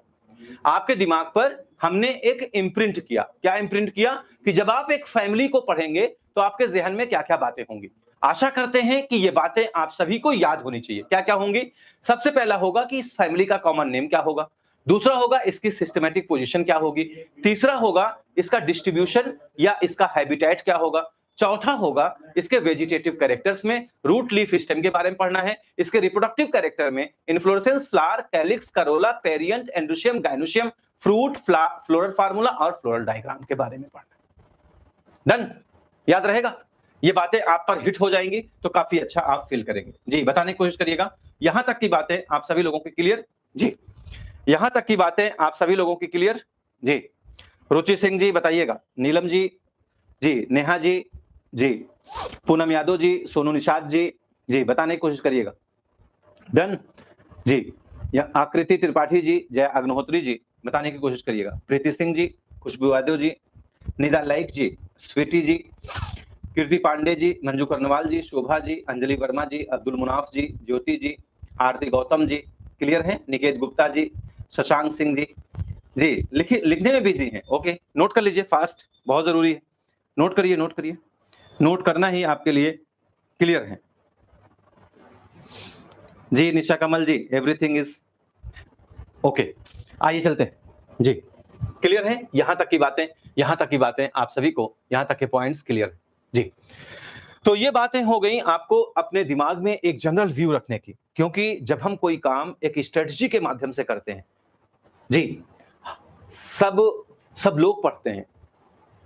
आपके दिमाग पर हमने एक इम्प्रिंट किया। क्या इम्प्रिंट किया? कि जब आप एक फैमिली को पढ़ेंगे तो आपके जहन में क्या क्या बातें होंगी। आशा करते हैं कि ये बातें आप सभी को याद होनी चाहिए। क्या क्या होंगी? सबसे पहला होगा कि इस फैमिली का कॉमन नेम क्या होगा, दूसरा होगा इसकी सिस्टमैटिक पोजीशन क्या होगी, तीसरा होगा इसका डिस्ट्रीब्यूशन या इसका हैबिटेट क्या होगा, चौथा होगा इसके वेजिटेटिव कैरेक्टर्स में रूट लीफ स्टेम के बारे में पढ़ना है, इसके रिप्रोडक्टिव कैरेक्टर में inflorescence, flower, calyx, corolla, perianth, androecium, gynoecium, fruit, floral formula और फ्लोरल डायग्राम के बारे में पढ़ना है। डन? याद रहेगा? ये बातें आप पर हिट हो जाएंगी तो काफी अच्छा आप फील करेंगे जी। बताने की कोशिश करिएगा। यहां तक की बातें आप सभी लोगों की क्लियर जी? यहां तक की बातें आप सभी लोगों की क्लियर जी? रुचि सिंह जी बताइएगा, नीलम जी जी, नेहा जी जी, पूनम यादव जी, सोनू निषाद जी जी, बताने की कोशिश करिएगा। डन जी। या आकृति त्रिपाठी जी, जय अग्निहोत्री जी, बताने की कोशिश करिएगा। प्रीति सिंह जी, खुशबू यादव जी, निदा लाइक जी, स्वीटी जी, कीर्ति पांडे जी, मंजू कर्नवाल जी, शोभा जी, अंजलि वर्मा जी, अब्दुल मुनाफ जी, ज्योति जी, आरती गौतम जी, क्लियर है? निकेत गुप्ता जी, शशांक सिंह जी जी, लिखने में बिजी हैं। ओके, नोट कर लीजिए, फास्ट, बहुत जरूरी है। नोट करिए, नोट करिए, नोट करना ही आपके लिए क्लियर है जी। निशा कमल जी, एवरीथिंग इज ओके। आइए चलते हैं जी। क्लियर है? यहां तक की बातें, यहां तक की बातें आप सभी को, यहां तक के पॉइंट्स क्लियर है जी। तो ये बातें हो गई आपको अपने दिमाग में एक जनरल व्यू रखने की, क्योंकि जब हम कोई काम एक स्ट्रेटजी के माध्यम से करते हैं जी, सब लोग पढ़ते हैं,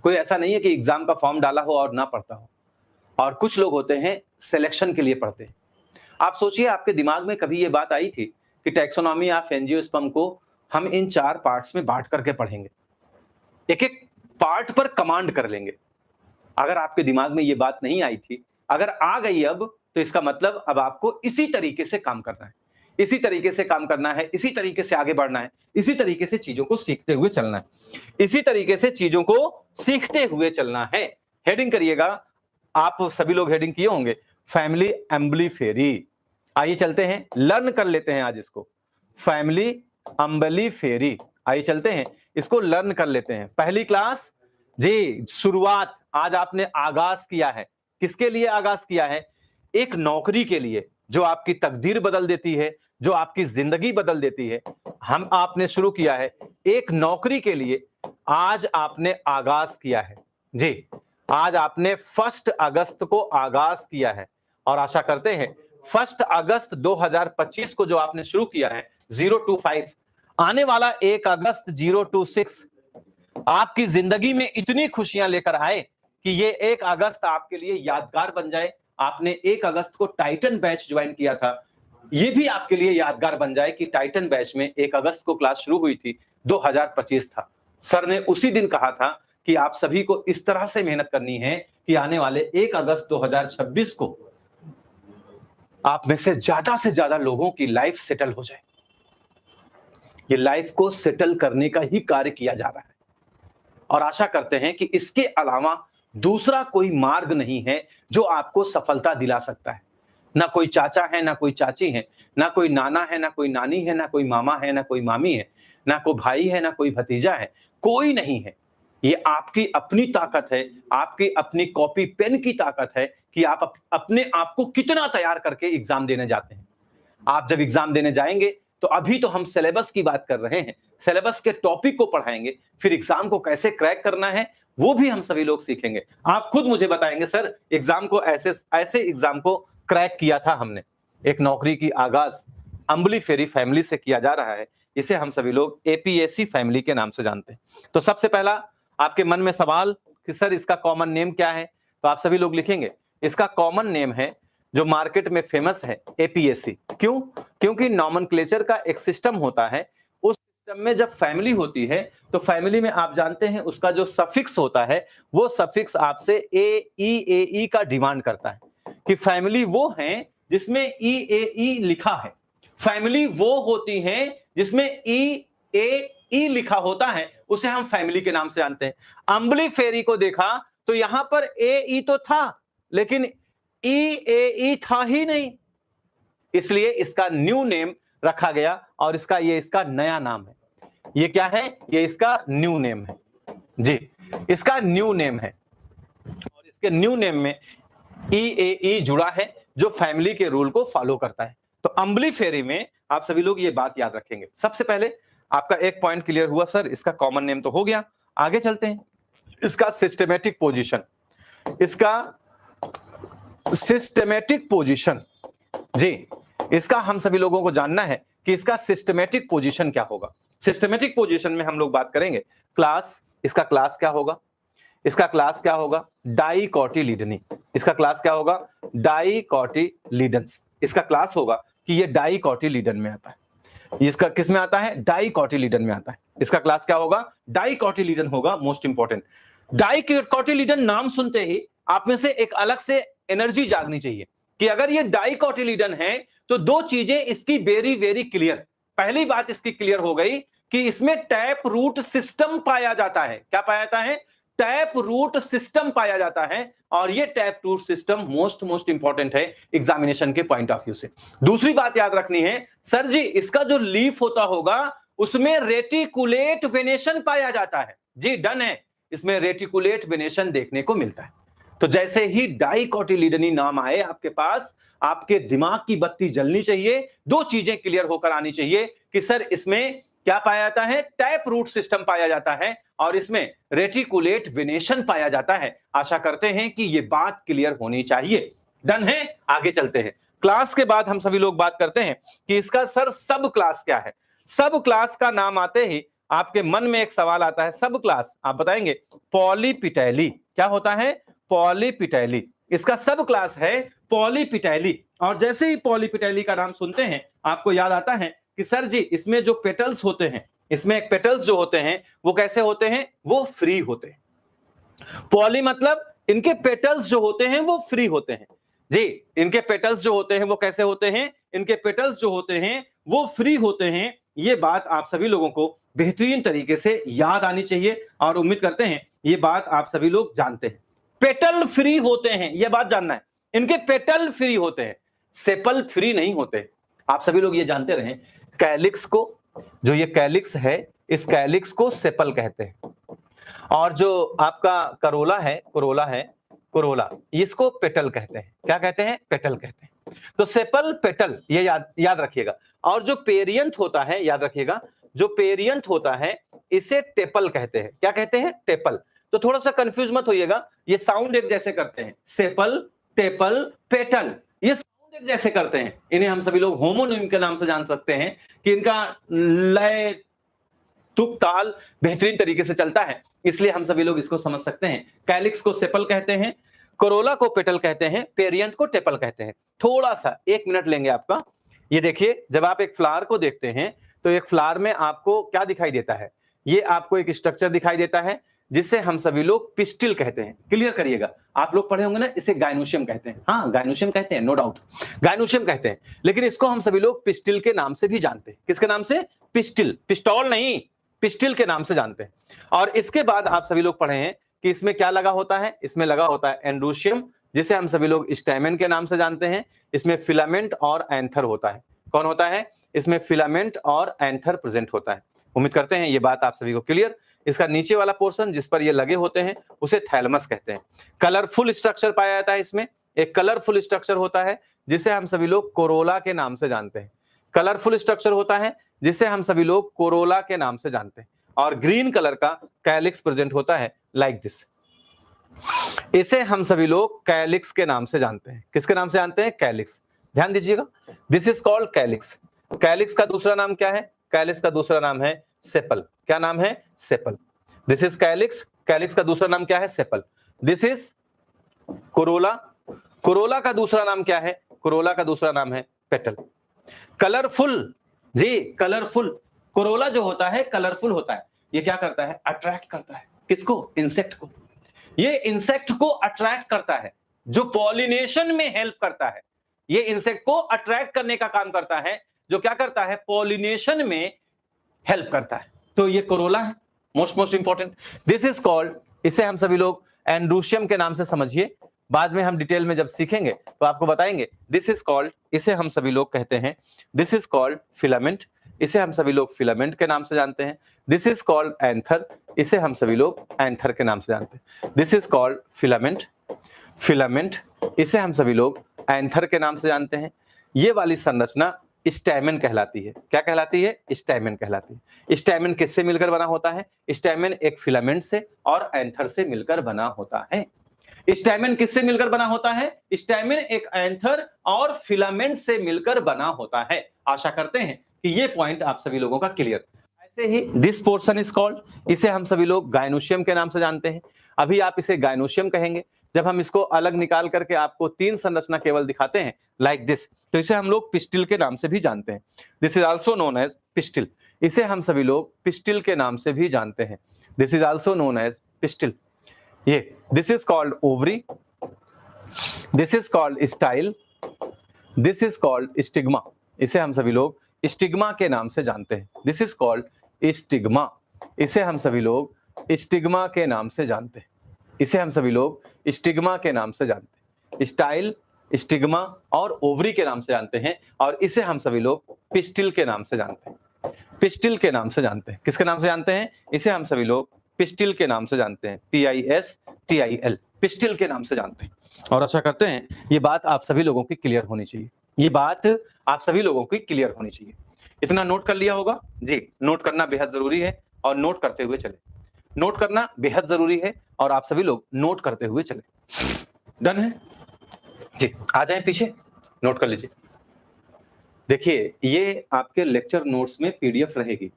कोई ऐसा नहीं है कि एग्जाम का फॉर्म डाला हो और ना पढ़ता हो, और कुछ लोग होते हैं सिलेक्शन के लिए पढ़ते हैं। आप सोचिए, आपके दिमाग में कभी ये बात आई थी कि टैक्सोनॉमी ऑफ एंजियोस्पर्म को हम इन 4 पार्ट्स में बांट करके पढ़ेंगे, एक एक पार्ट पर कमांड कर लेंगे? अगर आपके दिमाग में ये बात नहीं आई थी, अगर आ गई अब, तो इसका मतलब अब आपको इसी तरीके से काम करना है, इसी तरीके से काम करना है, इसी तरीके से आगे बढ़ना है, इसी तरीके से चीजों को सीखते हुए चलना है, इसी तरीके से चीजों को सीखते हुए चलना है। हेडिंग करिएगा, आप सभी लोग हेडिंग किए होंगे, फैमिली एम्बलीफेरी। आइए चलते हैं, लर्न कर लेते हैं आज इसको, फैमिली एम्बलीफेरी। आइए चलते हैं, इसको लर्न कर लेते हैं। पहली क्लास जी, शुरुआत आज आपने आगाज किया है। किसके लिए आगाज किया है? एक नौकरी के लिए जो आपकी तकदीर बदल देती है, जो आपकी जिंदगी बदल देती है। हम आपने शुरू किया है एक नौकरी के लिए, आज आपने आगाज किया है जी। आज आपने 1 अगस्त को आगाज किया है, और आशा करते हैं 1 अगस्त 2025 को जो आपने शुरू किया है 025, आने वाला 1 अगस्त 026 आपकी जिंदगी में इतनी खुशियां लेकर आए कि ये 1 अगस्त आपके लिए यादगार बन जाए। आपने 1 अगस्त को टाइटन बैच ज्वाइन किया था, ये भी आपके लिए यादगार बन जाए कि टाइटन बैच में 1 अगस्त को क्लास शुरू हुई थी, 2025 था। सर ने उसी दिन कहा था कि आप सभी को इस तरह से मेहनत करनी है कि आने वाले 1 अगस्त 2026 को आप में से ज्यादा लोगों की लाइफ सेटल हो जाए। ये लाइफ को सेटल करने का ही कार्य किया जा रहा है, और आशा करते हैं कि इसके अलावा दूसरा कोई मार्ग नहीं है जो आपको सफलता दिला सकता है। ना कोई चाचा है, ना कोई चाची है, ना कोई नाना है, ना कोई नानी है, ना कोई मामा है, ना कोई मामी है, ना कोई भाई है, ना कोई भतीजा है, कोई नहीं है। ये आपकी अपनी ताकत है, आपकी अपनी कॉपी पेन की ताकत है कि आप अपने आप को कितना तैयार करके एग्जाम देने जाते हैं। आप जब एग्जाम देने जाएंगे तो अभी तो हम सिलेबस की बात कर रहे हैं, सिलेबस के टॉपिक को पढ़ाएंगे, फिर एग्जाम को कैसे क्रैक करना है वो भी हम सभी लोग सीखेंगे। आप खुद मुझे बताएंगे सर एग्जाम को ऐसे एग्जाम को क्रैक किया था हमने। एक नौकरी की आगाज अंबली फेरी फैमिली से किया जा रहा है, इसे हम सभी लोग एपीएससी फैमिली के नाम से जानते हैं। तो सबसे पहला आपके मन में सवाल कि सर इसका कॉमन नेम क्या है, तो आप सभी लोग लिखेंगे इसका कॉमन नेम है जो मार्केट में फेमस है एपीएससी। क्यों? क्योंकि नॉमेनक्लेचर का एक सिस्टम होता है, उस सिस्टम में जब फैमिली होती है तो फैमिली में आप जानते हैं उसका जो सफिक्स होता है वो सफिक्स आपसे ए का डिमांड करता है कि फैमिली वो है जिसमें ई लिखा है, फैमिली वो होती है जिसमें ई लिखा होता है, उसे हम फैमिली के नाम से जानते हैं। अंबली फेरी को देखा तो यहां पर ए तो था लेकिन ई था ही नहीं, इसलिए इसका न्यू नेम रखा गया और ये इसका नया नाम है। ये क्या है? ये इसका न्यू नेम है जी, इसका न्यू नेम है और इसके न्यू नेम में ई जुड़ा है जो फैमिली के रूल को फॉलो करता है। तो अंबली फेरी में आप सभी लोग ये बात याद रखेंगे। सबसे पहले आपका एक पॉइंट क्लियर हुआ सर, इसका कॉमन नेम तो हो गया। आगे चलते हैं, इसका सिस्टमैटिक पोजीशन, इसका सिस्टमैटिक पोजीशन जी, इसका हम सभी लोगों को जानना है कि इसका सिस्टमैटिक पोजीशन क्या होगा। सिस्टमैटिक पोजीशन में हम लोग बात करेंगे क्लास, इसका क्लास क्या होगा, इसका क्लास क्या होगा डाइकोटिलीडनी, इसका क्लास क्या होगा डाइकोटिलीडेंस, इसका क्लास होगा कि ये डाइकोटिलीडन में आता है। इसका किस में आता है? डाइकोटिलीडन में आता है। इसका क्लास क्या होगा? डाइकोटिलीडन होगा। मोस्ट इंपॉर्टेंट, डाइकोटिलीडन नाम सुनते ही आप में से एक अलग से एनर्जी जागनी चाहिए कि अगर ये डाइकोटिलीडन है तो दो चीजें इसकी वेरी वेरी क्लियर। पहली बात इसकी क्लियर हो गई कि इसमें टैप रूट सिस्टम पाया जाता है। क्या पाया जाता है? टैप रूट सिस्टम पाया जाता है और ये tap root system most important है एग्जामिनेशन के पॉइंट ऑफ व्यू से। दूसरी बात याद रखनी है सर जी, इसका जो लीफ होता होगा उसमें रेटिकुलेट वेनेशन पाया जाता है। जी डन है, इसमें रेटिकुलेट वेनेशन देखने को मिलता है। तो जैसे ही डाइकोटिलीडनी नाम आए आपके पास, आपके दिमाग की बत्ती जलनी चाहिए, दो चीजें क्लियर होकर आनी चाहिए कि सर इसमें क्या पाया जाता है? टैप रूट सिस्टम पाया जाता है और इसमें रेटिकुलेट वेनेशन पाया जाता है। आशा करते हैं कि यह बात क्लियर होनी चाहिए। डन है, आगे चलते हैं। क्लास के बाद हम सभी लोग बात करते हैं कि इसका सर सब क्लास क्या है। सब क्लास का नाम आते ही आपके मन में एक सवाल आता है, सब क्लास आप बताएंगे पॉलीपिटैली। क्या होता है? पॉलीपिटैली। इसका सब क्लास है पॉलीपिटैली और जैसे ही पॉलीपिटैली का नाम सुनते हैं आपको याद आता है कि सर जी इसमें जो पेटल्स होते हैं, इसमें पेटल्स जो होते हैं वो कैसे होते हैं? वो फ्री होते हैं। पॉली मतलब इनके पेटल्स जो होते हैं वो फ्री होते हैं जी। इनके पेटल्स जो होते हैं वो कैसे होते हैं? इनके पेटल्स जो होते हैं वो फ्री होते हैं। ये बात आप सभी लोगों को बेहतरीन तरीके से याद आनी चाहिए और उम्मीद करते हैं ये बात आप सभी लोग जानते हैं। पेटल फ्री होते हैं, यह बात जानना है। इनके पेटल फ्री होते हैं, सेपल फ्री नहीं होते। आप सभी लोग ये जानते रहे कैलिक्स को, जो ये कैलिक्स है इस कैलिक्स को सेपल कहते हैं और जो आपका करोला है, कोरोला इसको पेटल कहते हैं। क्या कहते हैं? पेटल कहते हैं। तो सेपल पेटल ये याद रखिएगा। और जो पेरियंथ होता है, याद रखिएगा, जो पेरियंथ होता है इसे टेपल कहते हैं। क्या कहते हैं? टेपल। तो थोड़ा सा कंफ्यूज मत होइएगा, ये साउंड एक जैसे करते हैं, सेपल, टेपल, पेटल, ये साउंड एक जैसे करते हैं। इन्हें हम सभी लोग होमोनिम के नाम से जान सकते हैं कि इनका लय तुक ताल बेहतरीन तरीके से चलता है, इसलिए हम सभी लोग इसको समझ सकते हैं। कैलिक्स को सेपल कहते हैं, कोरोला को पेटल कहते हैं, पेरियंथ को टेपल कहते हैं। थोड़ा सा 1 मिनट लेंगे आपका। ये देखिए, जब आप एक फ्लावर को देखते हैं तो एक फ्लावर में आपको क्या दिखाई देता है? ये आपको एक स्ट्रक्चर दिखाई देता है जिसे हम सभी लोग पिस्टिल कहते हैं। क्लियर करिएगा, आप लोग पढ़े होंगे ना, इसे गाइनोशियम कहते हैं। हाँ, गाइनोशियम कहते हैं, नो डाउट गाइनोशियम कहते हैं, लेकिन इसको हम सभी लोग पिस्टिल के नाम से भी जानते हैं। किसके नाम से? पिस्टिल, पिस्टॉल नहीं, पिस्टिल के नाम से जानते हैं। और इसके बाद आप सभी लोग पढ़े हैं कि इसमें क्या लगा होता है, इसमें लगा होता है एंड्रोशियम, जिसे हम सभी लोग स्टैमेन के नाम से जानते हैं। इसमें फिलामेंट और एंथर होता है। कौन होता है? इसमें फिलामेंट और एंथर प्रेजेंट होता है। उम्मीद करते हैं ये बात आप सभी को क्लियर। इसका नीचे वाला पोर्शन जिस पर ये लगे होते हैं उसे थैलमस कहते हैं। कलरफुल स्ट्रक्चर पाया जाता है इसमें, एक कलरफुल स्ट्रक्चर होता है जिसे हम सभी लोग कोरोला के नाम से जानते हैं। कलरफुल स्ट्रक्चर होता है जिसे हम सभी लोग कोरोला के नाम से जानते हैं। और ग्रीन कलर का कैलिक्स प्रेजेंट होता है लाइक दिस। इसे हम सभी लोग कैलिक्स के नाम से जानते हैं। किसके नाम से जानते हैं? कैलिक्स। ध्यान दीजिएगा, this is called calyx. Calyx का दूसरा नाम क्या है? कैलिक्स का दूसरा नाम है सेपल। क्या नाम है? Sepal. This is calyx. Calyx का दूसरा नाम क्या है? Sepal. This is Corolla. Corolla का दूसरा नाम क्या है? कोरोला का दूसरा नाम है पेटल। कलरफुल, जी कलरफुल। कोरोला जो होता है कलरफुल होता है। ये क्या करता है? अट्रैक्ट करता है। किसको? इंसेक्ट को। ये इंसेक्ट को अट्रैक्ट करता है, जो पॉलिनेशन में हेल्प करता है। ये इंसेक्ट को अट्रैक्ट करने का काम करता है, जो क्या करता है? पॉलिनेशन में हेल्प करता है। तो ये कोरोला है, most important. This is called, इसे हम सभी लोग एंड्रोशियम के नाम से समझिए। बाद में हम डिटेल में जब सीखेंगे तो आपको बताएंगे। दिस इज कॉल्ड, इसे हम सभी लोग कहते हैं, दिस इज कॉल्ड फिलामेंट। इसे हम सभी लोग फिलामेंट के नाम से जानते हैं। This is called anther. इसे हम सभी लोग एंथर के नाम से जानते हैं। This is called filament. Filament, इसे हम सभी लोग एंथर के नाम से जानते हैं। ये वाली संरचना स्टैमेन कहलाती है। क्या कहलाती है? स्टैमेन कहलाती है। स्टैमेन किससे मिलकर बना होता है? स्टैमेन एक फिलामेंट से और एंथर से मिलकर बना होता है। स्टैमेन किससे मिलकर बना होता है? स्टैमेन एक एंथर और फिलामेंट से मिलकर बना होता है। आशा करते हैं कि ये पॉइंट आप सभी लोगों का क्लियर। ऐसे ही दिस पोर्शन इज कॉल्ड, इसे हम सभी लोग गायनोशियम के नाम से जानते हैं। अभी आप इसे गायनोशियम कहेंगे। जब हम इसको अलग निकाल करके आपको तीन संरचना केवल दिखाते हैं लाइक दिस, तो इसे हम लोग पिस्टिल के नाम से भी जानते हैं। This is also known as pistil. इसे हम सभी लोग पिस्टिल के नाम से भी जानते हैं। This is also known as pistil. ये this is called ovary, this is called style, this is called stigma. इसे हम सभी लोग स्टिग्मा के नाम से जानते हैं। This is called stigma. इसे हम सभी लोग स्टिग्मा के नाम से जानते हैं। इसे हम सभी लोग स्टिग्मा के नाम से जानते हैं। स्टाइल, स्टिग्मा और ओवरी के नाम से जानते हैं। और इसे हम सभी लोग पिस्टिल के नाम से जानते हैं। पिस्टिल के नाम से जानते हैं। किसके नाम से जानते हैं? इसे हम सभी लोग पिस्टिल के नाम से जानते हैं। PISTIL, पिस्टिल के नाम से जानते हैं। और आशा करते हैं ये बात आप सभी लोगों की क्लियर होनी चाहिए। ये बात आप सभी लोगों की क्लियर होनी चाहिए। इतना नोट कर लिया होगा जी। नोट करना बेहद जरूरी है और नोट करते हुए चले। नोट करना बेहद जरूरी है और आप सभी लोग नोट करते हुए चले। डन है जी? आ जाए पीछे, नोट कर लीजिए। देखिए, ये आपके लेक्चर नोट्स में PDF रहेगी।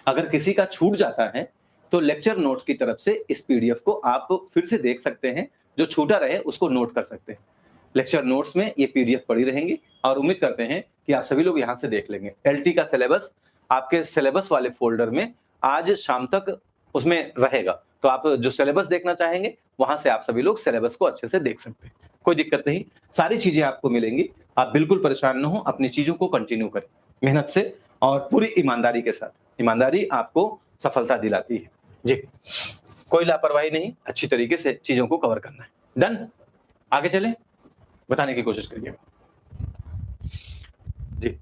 अगर किसी का छूट जाता है तो लेक्चर नोट्स की तरफ से इस PDF को आप फिर से देख सकते हैं। जो छूटा रहे उसको नोट कर सकते हैं। लेक्चर नोट्स में ये PDF पड़ी रहेंगी और उम्मीद करते हैं कि आप सभी लोग यहां से देख लेंगे। LT का सिलेबस आपके सिलेबस वाले फोल्डर में आज शाम तक उसमें रहेगा। तो आप जो सिलेबस देखना चाहेंगे वहां से आप सभी लोग सिलेबस को अच्छे से देख सकते हैं। कोई दिक्कत नहीं, सारी चीजें आपको मिलेंगी। आप बिल्कुल परेशान न हो, अपनी चीजों को कंटिन्यू करें मेहनत से और पूरी ईमानदारी के साथ। ईमानदारी आपको सफलता दिलाती है जी। कोई लापरवाही नहीं, अच्छी तरीके से चीजों को कवर करना है। डन? आगे चलें, बताने की कोशिश करिएगा जी।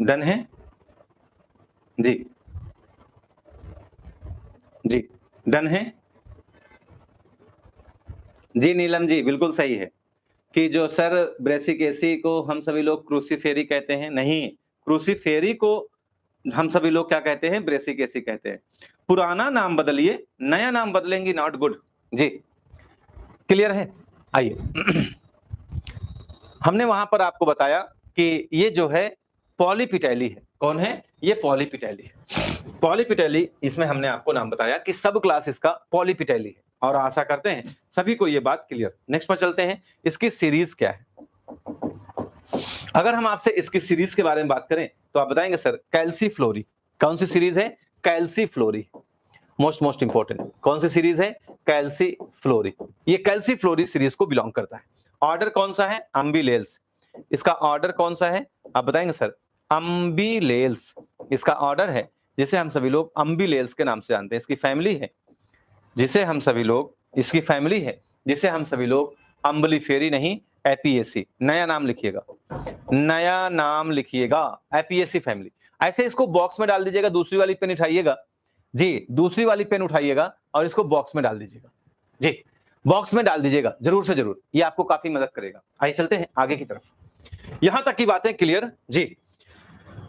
डन है जी? जी डन है जी। नीलम जी बिल्कुल सही है कि जो सर ब्रेसिकेसी को हम सभी लोग क्रूसीफेरी कहते हैं। नहीं, क्रूसीफेरी को हम सभी लोग क्या कहते हैं? ब्रेसिकेसी कहते हैं। पुराना नाम बदलिए, नया नाम बदलेंगी नॉट गुड जी। क्लियर है? आइए हमने वहां पर आपको बताया कि ये जो है पॉलीपिटैली है। कौन है? ये पॉलीपिटैली है। पॉलीपिटैली, इसमें हमने आपको नाम बताया कि सब क्लास इसका पॉलीपिटैली है। और आशा करते हैं सभी को ये बात क्लियर। नेक्स्ट पर चलते हैं, इसकी सीरीज क्या है। अगर हम आपसे इसकी सीरीज के बारे में बात करें तो आप बताएंगे सर कैल्सीफ्लोरी। कौन सी सीरीज है? कैल्सीफ्लोरी। मोस्ट इंपॉर्टेंट, कौन सी सीरीज है? कैल्सीफ्लोरी। ये कैल्सीफ्लोरी सीरीज को बिलोंग करता है। ऑर्डर कौन सा है? अम्बिलेल्स। इसका ऑर्डर कौन सा है? आप बताएंगे सर अम्बिलेल्स। इसका ऑर्डर है जिसे हम सभी लोग अम्बिलेल्स के नाम से जानते हैं। इसकी फैमिली है जिसे हम सभी लोग, इसकी फैमिली है जिसे हम सभी लोग अम्बलीफेरी नहीं, एपिएसी, नया नाम लिखिएगा, नया नाम लिखिएगा, एपिएसी फैमिली। ऐसे इसको बॉक्स में डाल दीजिएगा, दूसरी वाली पेन उठाइएगा जी, दूसरी वाली पेन उठाइएगा और इसको बॉक्स में डाल दीजिएगा जी, बॉक्स में डाल दीजिएगा जरूर से जरूर, ये आपको काफी मदद करेगा। आइए चलते हैं आगे की तरफ। यहां तक की बातें क्लियर जी।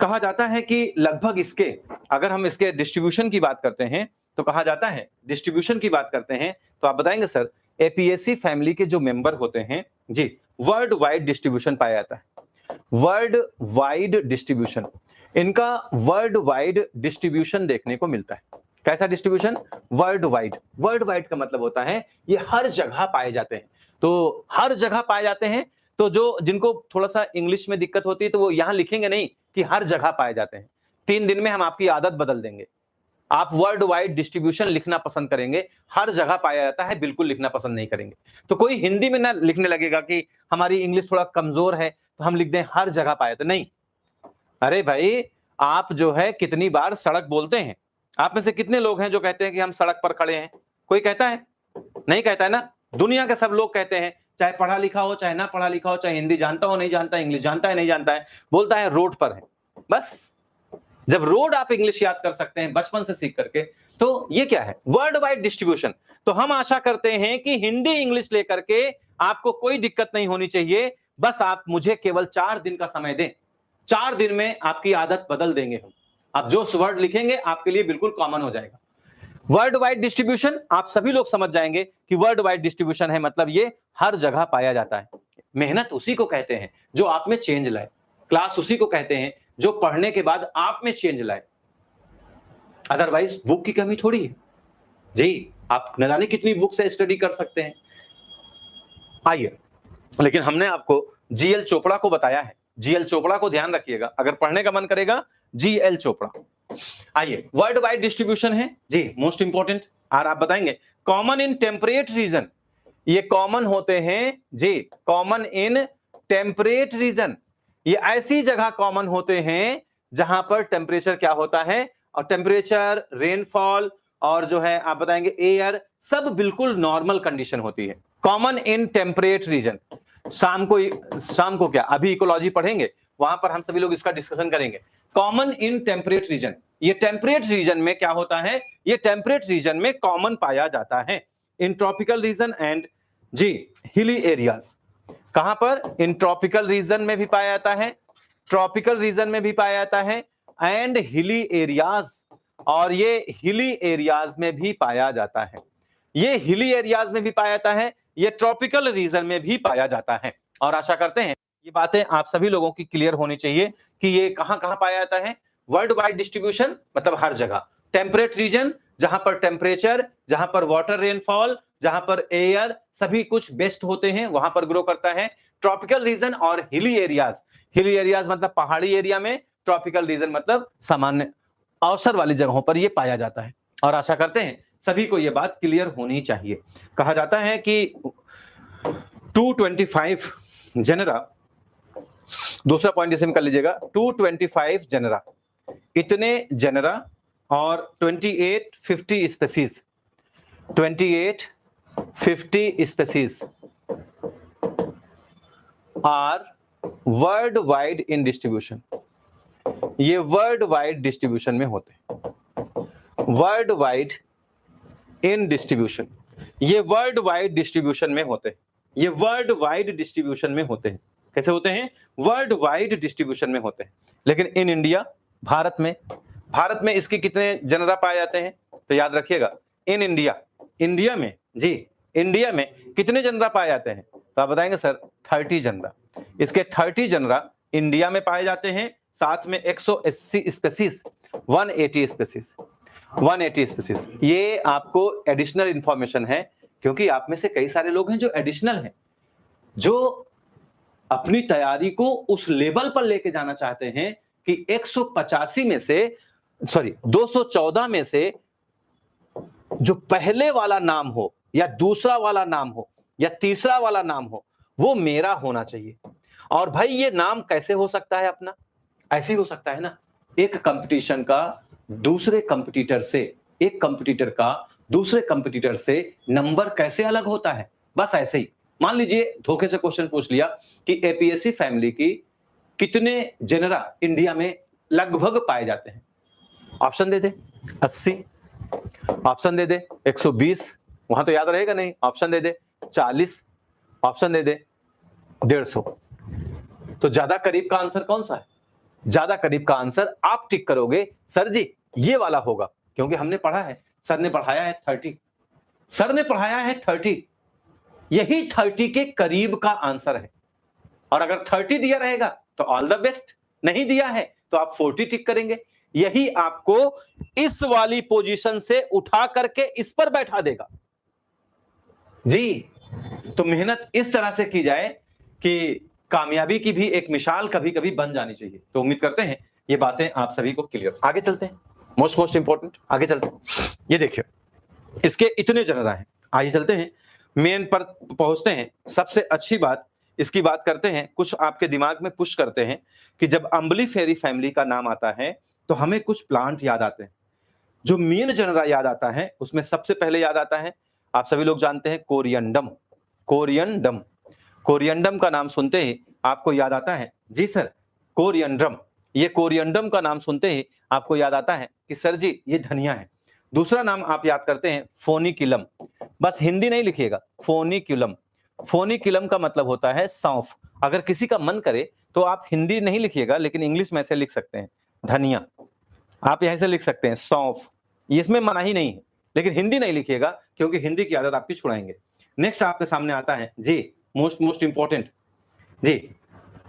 कहा जाता है कि लगभग इसके, अगर हम इसके डिस्ट्रीब्यूशन की बात करते हैं तो कहा जाता है, डिस्ट्रीब्यूशन की बात करते हैं तो आप बताएंगे सर एपीएससी फैमिली के जो मेंबर होते हैं जी, वर्ल्ड वाइड डिस्ट्रीब्यूशन पाया जाता है, वर्ल्ड वाइड डिस्ट्रीब्यूशन, इनका वर्ल्ड वाइड डिस्ट्रीब्यूशन देखने को मिलता है। कैसा distribution? World wide. World wide का मतलब होता है ये हर जगह पाए जाते हैं। तो हर जगह पाए जाते हैं, तो जो जिनको थोड़ा सा इंग्लिश में दिक्कत होती है तो वो यहां लिखेंगे नहीं कि हर जगह पाए जाते हैं। 3 दिन में हम आपकी आदत बदल देंगे, आप वर्ल्ड वाइड डिस्ट्रीब्यूशन लिखना पसंद करेंगे, हर जगह पाया जाता है बिल्कुल लिखना पसंद नहीं करेंगे। तो कोई हिंदी में ना लिखने लगेगा कि हमारी इंग्लिश थोड़ा कमजोर है तो हम लिख दें हर जगह पाया जाता, नहीं। अरे भाई, आप जो है कितनी बार सड़क बोलते हैं? आप में से कितने लोग हैं जो कहते हैं कि हम सड़क पर खड़े हैं? कोई कहता है? नहीं कहता है ना। दुनिया के सब लोग कहते हैं, चाहे पढ़ा लिखा हो चाहे ना पढ़ा लिखा हो, चाहे हिंदी जानता हो नहीं जानता, इंग्लिश जानता है नहीं जानता है, बोलता है रोड पर है। बस जब रोड आप इंग्लिश याद कर सकते हैं बचपन से सीख करके, तो ये क्या है? World wide distribution. तो हम आशा करते हैं कि हिंदी इंग्लिश लेकर के आपको कोई दिक्कत नहीं होनी चाहिए, बस आप मुझे केवल 4 दिन का समय दें, 4 दिन में आपकी आदत बदल देंगे हम। आप जो वर्ड लिखेंगे आपके लिए बिल्कुल कॉमन हो जाएगा। वर्ल्ड वाइड डिस्ट्रीब्यूशन, आप सभी लोग समझ जाएंगे कि वर्ल्ड वाइड डिस्ट्रीब्यूशन है मतलब ये हर जगह पाया जाता है। मेहनत उसी को कहते हैं जो आप में चेंज लाए, क्लास उसी को कहते हैं जो पढ़ने के बाद आप में चेंज लाए। अदरवाइज बुक की कमी थोड़ी है जी, आप न जाने कितनी बुक से स्टडी कर सकते हैं। आइए, लेकिन हमने आपको जीएल चोपड़ा को बताया है, जीएल चोपड़ा को ध्यान रखिएगा, अगर पढ़ने का मन करेगा जीएल चोपड़ा। आइए, वर्ल्ड वाइड डिस्ट्रीब्यूशन है जी, मोस्ट इंपॉर्टेंट। और आप बताएंगे कॉमन इन टेम्परेट रीजन, ये कॉमन होते हैं जी, कॉमन इन टेम्परेट रीजन, ये ऐसी जगह कॉमन होते हैं जहां पर टेम्परेचर क्या होता है, और टेम्परेचर, रेनफॉल और जो है आप बताएंगे एयर, सब बिल्कुल नॉर्मल कंडीशन होती है। Common in temperate region. शाम को क्या, अभी इकोलॉजी पढ़ेंगे, वहां पर हम सभी लोग इसका डिस्कशन करेंगे। कॉमन इन टेम्परेट रीजन, ये टेम्परेट रीजन में क्या होता है, ये टेम्परेट रीजन में कॉमन पाया जाता है। इन ट्रॉपिकल रीजन एंड जी हिली एरियाज, कहां पर? इन ट्रॉपिकल रीजन में भी पाया जाता है, ट्रॉपिकल रीजन में भी पाया जाता है, एंड हिली एरियाज, और ये हिली एरियाज में भी पाया जाता है। ये हिली एरियाज में भी पाया जाता है, ये ट्रॉपिकल रीजन में भी पाया जाता है। और आशा करते हैं ये बातें आप सभी लोगों की क्लियर होनी चाहिए कि ये कहां कहां पाया जाता है। वर्ल्ड वाइड डिस्ट्रीब्यूशन मतलब हर जगह, टेम्परेट रीजन जहां पर टेम्परेचर, जहां पर वाटर रेनफॉल, जहां पर एयर, सभी कुछ बेस्ट होते हैं, वहां पर ग्रो करता है। ट्रॉपिकल रीजन और हिली एरियाज, हिली एरियाज मतलब पहाड़ी एरिया में, ट्रॉपिकल रीजन मतलब सामान्य अवसर वाली जगहों पर यह पाया जाता है। और आशा करते हैं सभी को यह बात क्लियर होनी चाहिए। कहा जाता है कि 225 जेनरा, दूसरा पॉइंट जिसे कर लीजिएगा, 225 जेनरा, इतने जेनरा और 2850 species, 2850 species are world wide in distribution. ये वर्ल्ड वाइड डिस्ट्रीब्यूशन में होते हैं, वर्ल्ड वाइड इन डिस्ट्रीब्यूशन, ये वर्ल्ड वाइड डिस्ट्रीब्यूशन में होते हैं, ये वर्ल्ड वाइड डिस्ट्रीब्यूशन में होते हैं। कैसे होते हैं? वर्ल्ड वाइड डिस्ट्रीब्यूशन में होते हैं। लेकिन इन इंडिया, भारत में इसके कितने जनरा पाए जाते हैं? तो याद रखिएगा, इन इंडिया, इंडिया में जी, इंडिया में कितने जनरा पाए जाते हैं? तो आप बताएंगे सर 30 जनरा। इसके 30 जनरा इंडिया में पाए जाते हैं, साथ में 180 स्पेसीज, 180 स्पेसीज, 180 स्पेसीज। ये आपको एडिशनल इंफॉर्मेशन है, क्योंकि आप में से कई सारे लोग हैं जो एडिशनल हैं, जो अपनी तैयारी को उस लेवल पर लेके जाना चाहते हैं कि 185 में से, सॉरी 214 में से जो पहले वाला नाम हो या दूसरा वाला नाम हो या तीसरा वाला नाम हो वो मेरा होना चाहिए। और भाई ये नाम कैसे हो सकता है अपना? ऐसे ही हो सकता है ना, एक कंपटीशन का दूसरे कंपटीटर से, एक कंपटीटर का दूसरे कंपटीटर से नंबर कैसे अलग होता है, बस ऐसे ही। मान लीजिए धोखे से क्वेश्चन पूछ लिया कि एपीएससी फैमिली की कितने जेनरा इंडिया में लगभग पाए जाते हैं। ऑप्शन दे दे 80, ऑप्शन दे दे 120, वहां तो याद रहेगा नहीं, ऑप्शन दे दे 40, ऑप्शन दे दे 150। तो ज्यादा करीब का आंसर कौन सा है? ज्यादा करीब का आंसर आप टिक करोगे सर जी ये वाला होगा, क्योंकि हमने पढ़ा है, सर ने पढ़ाया है 30, सर ने पढ़ाया है 30, यही 30 के करीब का आंसर है। और अगर 30 दिया रहेगा तो ऑल द बेस्ट, नहीं दिया है तो आप 40 टिक करेंगे। यही आपको इस वाली पोजीशन से उठा करके इस पर बैठा देगा जी। तो मेहनत इस तरह से की जाए कि कामयाबी की भी एक मिसाल कभी कभी बन जानी चाहिए। तो उम्मीद करते हैं ये बातें आप सभी को क्लियर। आगे चलते हैं, मोस्ट इंपॉर्टेंट, आगे चलते हैं। ये देखिए इसके इतने जनरा हैं, आइए चलते हैं मेन पर पहुंचते हैं। सबसे अच्छी बात इसकी बात करते हैं, कुछ आपके दिमाग में पुश करते हैं कि जब अम्बलीफेरी फैमिली का नाम आता है तो हमें कुछ प्लांट याद आते हैं। जो मेन जनरा याद आता है उसमें सबसे पहले याद आता है, आप सभी लोग जानते हैं, कोरिएंडम। कोरिएंडम, कोरिएंडम का नाम सुनते ही आपको याद आता है जी सर कोरिएंडम। ये कोरिएंडम का नाम सुनते ही आपको याद आता है कि सर जी ये धनिया है। दूसरा नाम आप याद करते हैं फोनिकुलम, बस हिंदी नहीं लिखिएगा, फोनिकुलम। फोनिकुलम का मतलब होता है सौंफ। अगर किसी का मन करे तो आप हिंदी नहीं लिखिएगा, लेकिन इंग्लिश में ऐसे लिख सकते हैं धनिया, आप यहीं से लिख सकते हैं सौंफ, इसमें मनाही नहीं है, लेकिन हिंदी नहीं लिखिएगा क्योंकि हिंदी की आदत आपकी छुड़ाएंगे। नेक्स्ट आपके सामने आता है जी मोस्ट इंपॉर्टेंट जी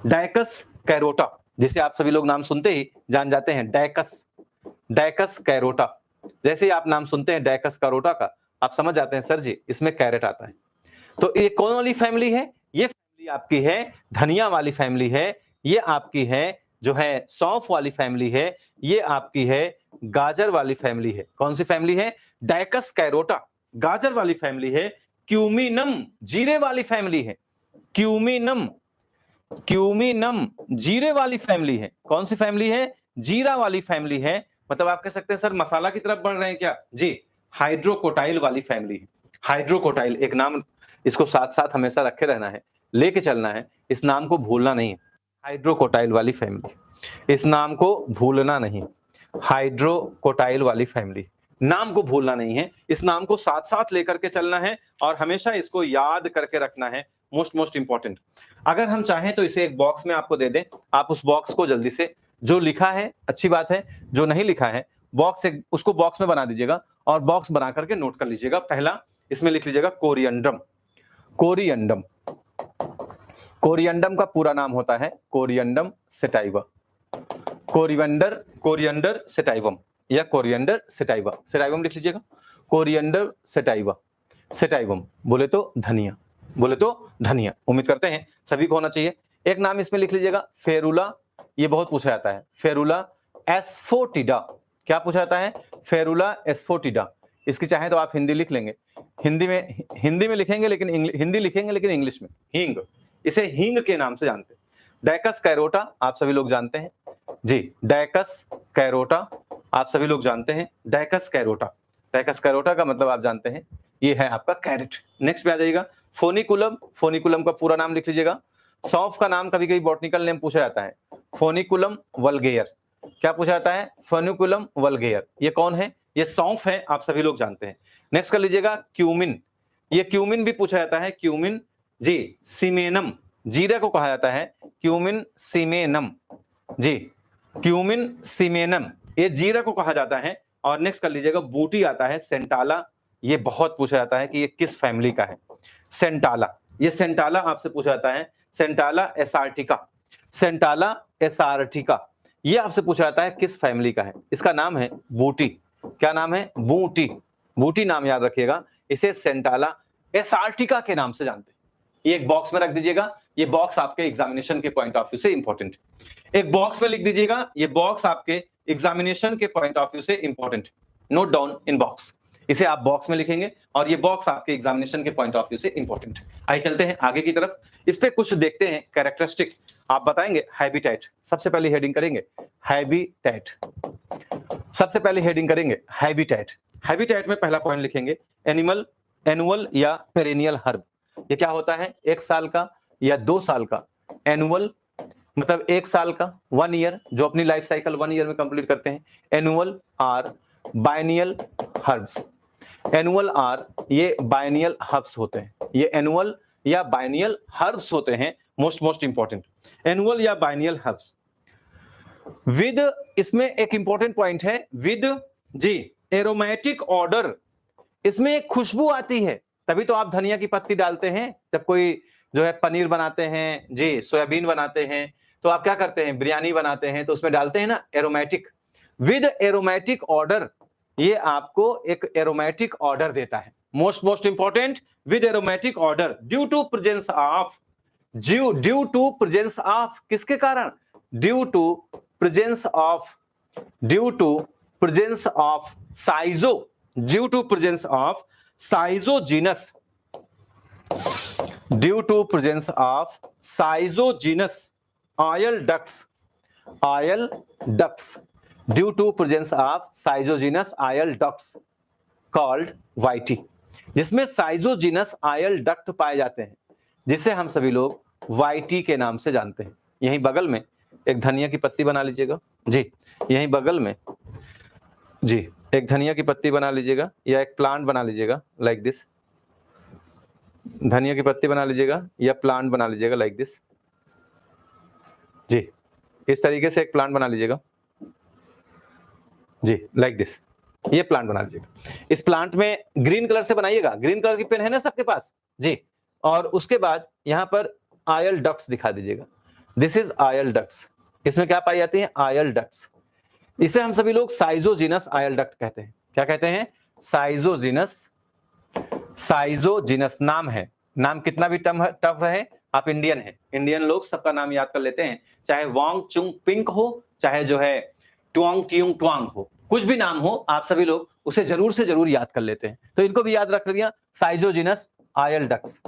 डायकस कैरोटा, जिसे आप सभी लोग नाम सुनते ही जान जाते हैं डायकस, डायकस कैरोटा। जैसे ही आप नाम सुनते हैं डायकस कैरोटा का, आप समझ जाते हैं सर जी इसमें कैरेट आता है। तो ये कौन वाली फैमिली है? ये फैमिली आपकी है धनिया वाली फैमिली है, ये आपकी है जो है सौंफ वाली फैमिली है, ये आपकी है गाजर वाली फैमिली है। कौन सी फैमिली है? डायकस कैरोटा गाजर वाली फैमिली है। क्यूमिनम जीरे वाली फैमिली है, क्यूमिनम, क्यूमिनम जीरे वाली फैमिली है। कौन सी फैमिली है? जीरा वाली फैमिली है। मतलब आप कह सकते हैं सर मसाला की तरफ बढ़ रहे हैं क्या? जी हाइड्रोकोटाइल वाली फैमिली है। हाइड्रोकोटाइल एक नाम, इसको साथ साथ हमेशा रखे रहना है, लेके चलना है, इस नाम को भूलना नहीं है। हाइड्रोकोटाइल वाली फैमिली, इस नाम को भूलना नहीं, हाइड्रोकोटाइल वाली फैमिली, नाम को भूलना नहीं है, इस नाम को साथ साथ लेकर के चलना है और हमेशा इसको याद करके रखना है। Most important. अगर हम चाहें तो इसे एक बॉक्स में आपको दे दें, आप उस बॉक्स को जल्दी से, जो लिखा है अच्छी बात है, जो नहीं लिखा है बॉक्स उसको बॉक्स में बना दीजिएगा और बॉक्स बना करके नोट कर लीजिएगा। पहला इसमें लिख लीजिएगा कोरिएंडम, कोरिएंडम, कोरिएंडम का पूरा नाम होता है कोरिएंडम सेटाइवा, कोरिएंडर, कोरिएंडर सेटाइवम या कोरिएंडर सेटाइवा, सेटाइवम लिख लीजिएगा, कोरिएंडर सेटाइवा, सेटाइवम बोले तो धनिया, बोले तो धनिया। उम्मीद करते हैं सभी को होना चाहिए। एक नाम इसमें लिख लीजिएगा फेरुला, ये बहुत पूछा जाता है, फेरुला एस्फोटिडा। क्या पूछा जाता है? फेरुला एस्फोटिडा। इसकी चाहे तो आप हिंदी लिख लेंगे, हिंदी में लिखेंगे लेकिन हिंदी लिखेंगे लेकिन इंग्लिश में हींग, इसे हींग के नाम से जानते हैं। डायकस कैरोटा आप सभी लोग जानते हैं जी, डायकस कैरोटा आप सभी लोग जानते हैं, डायकस कैरोटा, डायकस कैरोटा का मतलब आप जानते हैं ये है आपका कैरेट। नेक्स्ट पे आ जाइएगा फोनिकुलम, फोनिकुलम का पूरा नाम लिख लीजिएगा। सौंफ का नाम कभी कभी बॉटनिकल नेम पूछा जाता है, फोनिकुलम वल्गेयर। क्या पूछा जाता है? फोनिकुलम वल्गेयर। ये कौन है? ये सौंफ है, आप सभी लोग जानते हैं। नेक्स्ट कर लीजिएगा क्यूमिन, ये क्यूमिन भी पूछा जाता है, क्यूमिन जी, सीमेनम जीरे को कहा जाता है, क्यूमिन सीमेनम जी, क्यूमिन सीमेनम ये जीरे को कहा जाता है। और नेक्स्ट कर लीजिएगा बूटी आता है सेंटाला, ये बहुत पूछा जाता है कि ये किस फैमिली का है, सेंटाला, ये सेंटाला आपसे पूछा जाता है, सेंटाला एसार्टिका, सेंटाला एसार्टिका ये आपसे पूछा जाता है किस फैमिली का है। इसका नाम है बूटी, क्या नाम है? बूटी, बूटी नाम याद रखिएगा, इसे सेंटाला एसार्टिका के नाम से जानते हैं। ये एक बॉक्स में रख दीजिएगा, ये बॉक्स आपके एग्जामिनेशन के पॉइंट ऑफ व्यू से इंपॉर्टेंट, एक बॉक्स में लिख दीजिएगा, ये बॉक्स आपके एग्जामिनेशन के पॉइंट ऑफ व्यू से important, note down in box, इसे आप बॉक्स में लिखेंगे और ये बॉक्स आपके एग्जामिनेशन के पॉइंट ऑफ व्यू से इंपॉर्टेंट। आइए चलते हैं आगे की तरफ, इस पे कुछ देखते हैं कैरेक्टरिस्टिक, आप बताएंगे हैबिटेट। सबसे पहले हेडिंग करेंगे हैबिटेट, सबसे पहले हेडिंग करेंगे हैबिटेट। हैबिटेट में पहला पॉइंट लिखेंगे एनिमल, एनुअल या पेरेनियल हर्ब। ये क्या होता है? 1 साल का या 2 साल का। एनुअल मतलब 1 साल का, 1 ईयर, जो अपनी लाइफ साइकिल 1 ईयर में कंप्लीट करते हैं। Annual or biennial herbs. Annual or ये बायनियल हर्ब्स होते हैं, ये एनुअल या बायनियल हर्ब्स होते हैं। मोस्ट इंपॉर्टेंट, एनुअल या बायनियल हर्ब्स विद, इसमें एक इंपॉर्टेंट पॉइंट है, विद जी एरोमेटिक ऑर्डर। इसमें एक खुशबू आती है, तभी तो आप धनिया की पत्ती डालते हैं जब कोई जो है पनीर बनाते हैं जी, सोयाबीन बनाते हैं, तो आप क्या करते हैं, बिरयानी बनाते हैं तो उसमें डालते हैं ना एरोमेटिक। विद एरोमेटिक ऑर्डर, ये आपको एक एरोमेटिक ऑर्डर देता है। Most important, with aromatic order due to presence of, due to presence of, किसके कारण? Due to presence of, due to presence of साइजो, due to presence of schizogenous, due to presence of schizogenous oil ducts, oil ducts, due to presence of schizogenous oil ducts called vittae, जिसमें schizogenous oil duct पाए जाते हैं, जिसे हम सभी लोग वाइटी के नाम से जानते हैं। यहीं बगल में एक धनिया की पत्ती बना लीजिएगा जी, यहीं बगल में जी एक धनिया की पत्ती बना लीजिएगा या एक प्लांट बना लीजिएगा लाइक दिस। धनिया की पत्ती बना लीजिएगा या प्लांट बना लीजिएगा लाइक दिस जी, इस तरीके से एक प्लांट बना लीजिएगा जी, लाइक दिस। ये प्लांट बना लीजिएगा। इस प्लांट में ग्रीन कलर से बनाइएगा, ग्रीन कलर की पेन है ना सबके पास जी। और उसके बाद यहां पर ऑयल डक्ट्स दिखा दीजिएगा। This is oil ducts. इसमें क्या पाई जाती है? Oil ducts. इसे हम सभी लोग साइजोजीनस ऑयल डक्ट कहते हैं। क्या कहते हैं? साइजोजीनस, साइजोजीनस नाम है। नाम कितना भी टफ है, आप इंडियन हैं, इंडियन लोग सबका नाम याद कर लेते हैं, चाहे वांग चुंग पिंक हो, चाहे जो है ट्वांग ट्यूंग ट्वांग हो, कुछ भी नाम हो, आप सभी लोग उसे जरूर से जरूर याद कर लेते हैं। तो इनको भी याद रख लिया, साइजोजीनस ऑयल डक्ट्स,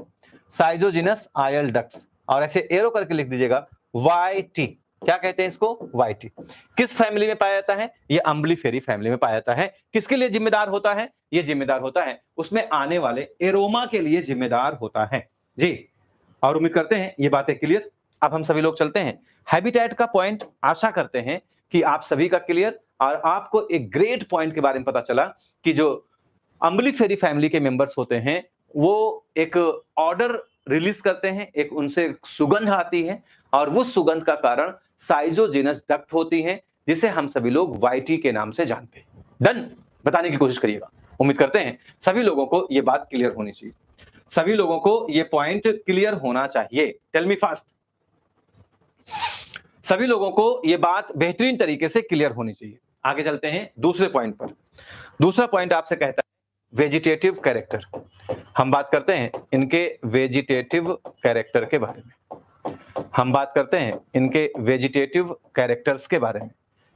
साइजोजीनस ऑयल डक्ट्स। और ऐसे एरो करके लिख दीजिएगा वाईटी। क्या कहते हैं इसको? वाईटी। किस फैमिली में पाया जाता है? ये अम्बलीफेरी फैमिली में पाया जाता है। किसके लिए जिम्मेदार होता है? ये जिम्मेदार होता है उसमें आने वाले एरोमा के लिए जिम्मेदार होता है जी। और उम्मीद करते हैं ये बातें क्लियर। अब हम सभी लोग चलते हैं हैबिटेट का पॉइंट। आशा करते हैं कि आप सभी का क्लियर, और आपको एक ग्रेट पॉइंट के बारे में पता चला कि जो अम्बलीफेरी फैमिली के मेंबर्स होते हैं वो एक ऑर्डर रिलीज करते हैं, एक उनसे सुगंध आती है, और वो सुगंध का कारण साइजोजीनस डक्ट होती है, जिसे हम सभी लोग वाईटी के नाम से जानते हैं। डन? बताने की कोशिश करिएगा। उम्मीद करते हैं सभी लोगों को ये बात क्लियर होनी चाहिए, सभी लोगों को ये पॉइंट क्लियर होना चाहिए। Tell me fast. सभी लोगों को ये बात बेहतरीन तरीके से क्लियर होनी चाहिए। आगे चलते हैं दूसरे पॉइंट पर। दूसरा पॉइंट आपसे कहता है वेजिटेटिव कैरेक्टर। हम बात करते हैं इनके वेजिटेटिव कैरेक्टर के बारे में, हम बात करते हैं इनके वेजिटेटिव कैरेक्टर्स के बारे में।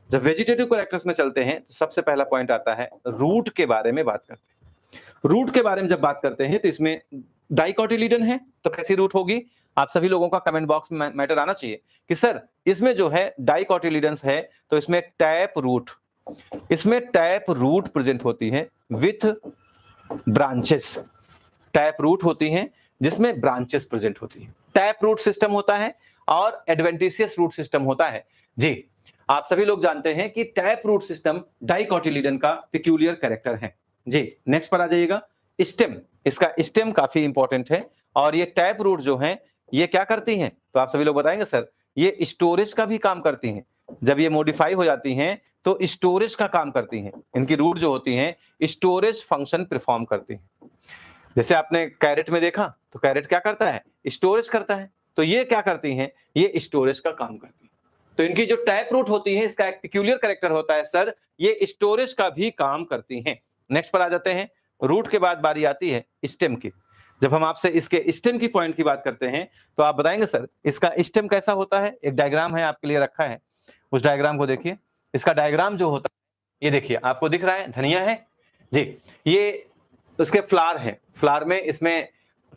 जब वेजिटेटिव कैरेक्टर्स में चलते हैं तो सबसे पहला पॉइंट आता है रूट के बारे में बात करते हैं। रूट के बारे में जब बात करते हैं तो इसमें डाइकोटिलीडन है, तो कैसी रूट होगी? आप सभी लोगों का कमेंट बॉक्स में मैटर आना चाहिए कि सर इसमें जो है डाइकोटिलीडन्स है तो इसमें टैप रूट, इसमें टैप रूट प्रेजेंट होती है विथ ब्रांचेस। टैप रूट होती हैं जिसमें ब्रांचेस प्रेजेंट होती है। टैप रूट सिस्टम होता है और एडवेंटिशियस रूट सिस्टम होता है जी। आप सभी लोग जानते हैं कि टैप रूट सिस्टम डाइकोटिलीडन का पिक्यूलियर कैरेक्टर है जी। नेक्स्ट पर आ जाइएगा स्टेम। इसका स्टेम काफी इंपॉर्टेंट है, और ये टैप रूट जो है ये क्या करती हैं? तो आप सभी लोग बताएंगे सर ये स्टोरेज का भी काम करती हैं। जब ये मॉडिफाई हो जाती हैं तो स्टोरेज का काम करती हैं। इनकी रूट जो होती हैं स्टोरेज फंक्शन परफॉर्म करती हैं। जैसे आपने कैरेट में देखा तो कैरेट क्या करता है? स्टोरेज करता है। तो ये क्या करती हैं? ये स्टोरेज का काम करती है। तो इनकी जो टैप रूट होती है इसका एक पिक्यूलियर कैरेक्टर होता है सर, ये स्टोरेज का भी काम करती हैं। नेक्स्ट पर आ जाते हैं। रूट के बाद बारी आती है स्टेम की। जब हम आपसे इसके स्टेम की पॉइंट की बात करते हैं तो आप बताएंगे सर इसका स्टेम कैसा होता है? एक डायग्राम है आपके लिए रखा है, उस डायग्राम को देखिए। इसका डायग्राम जो होता है ये देखिए, आपको दिख रहा है धनिया है जी, ये उसके फ्लावर है। फ्लावर में इसमें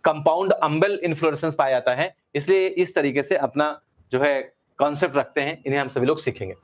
कंपाउंड अम्बेल इन्फ्लोरेसेंस पाया जाता है, इसलिए इस तरीके से अपना जो है कॉन्सेप्ट रखते हैं, इन्हें हम सभी लोग सीखेंगे।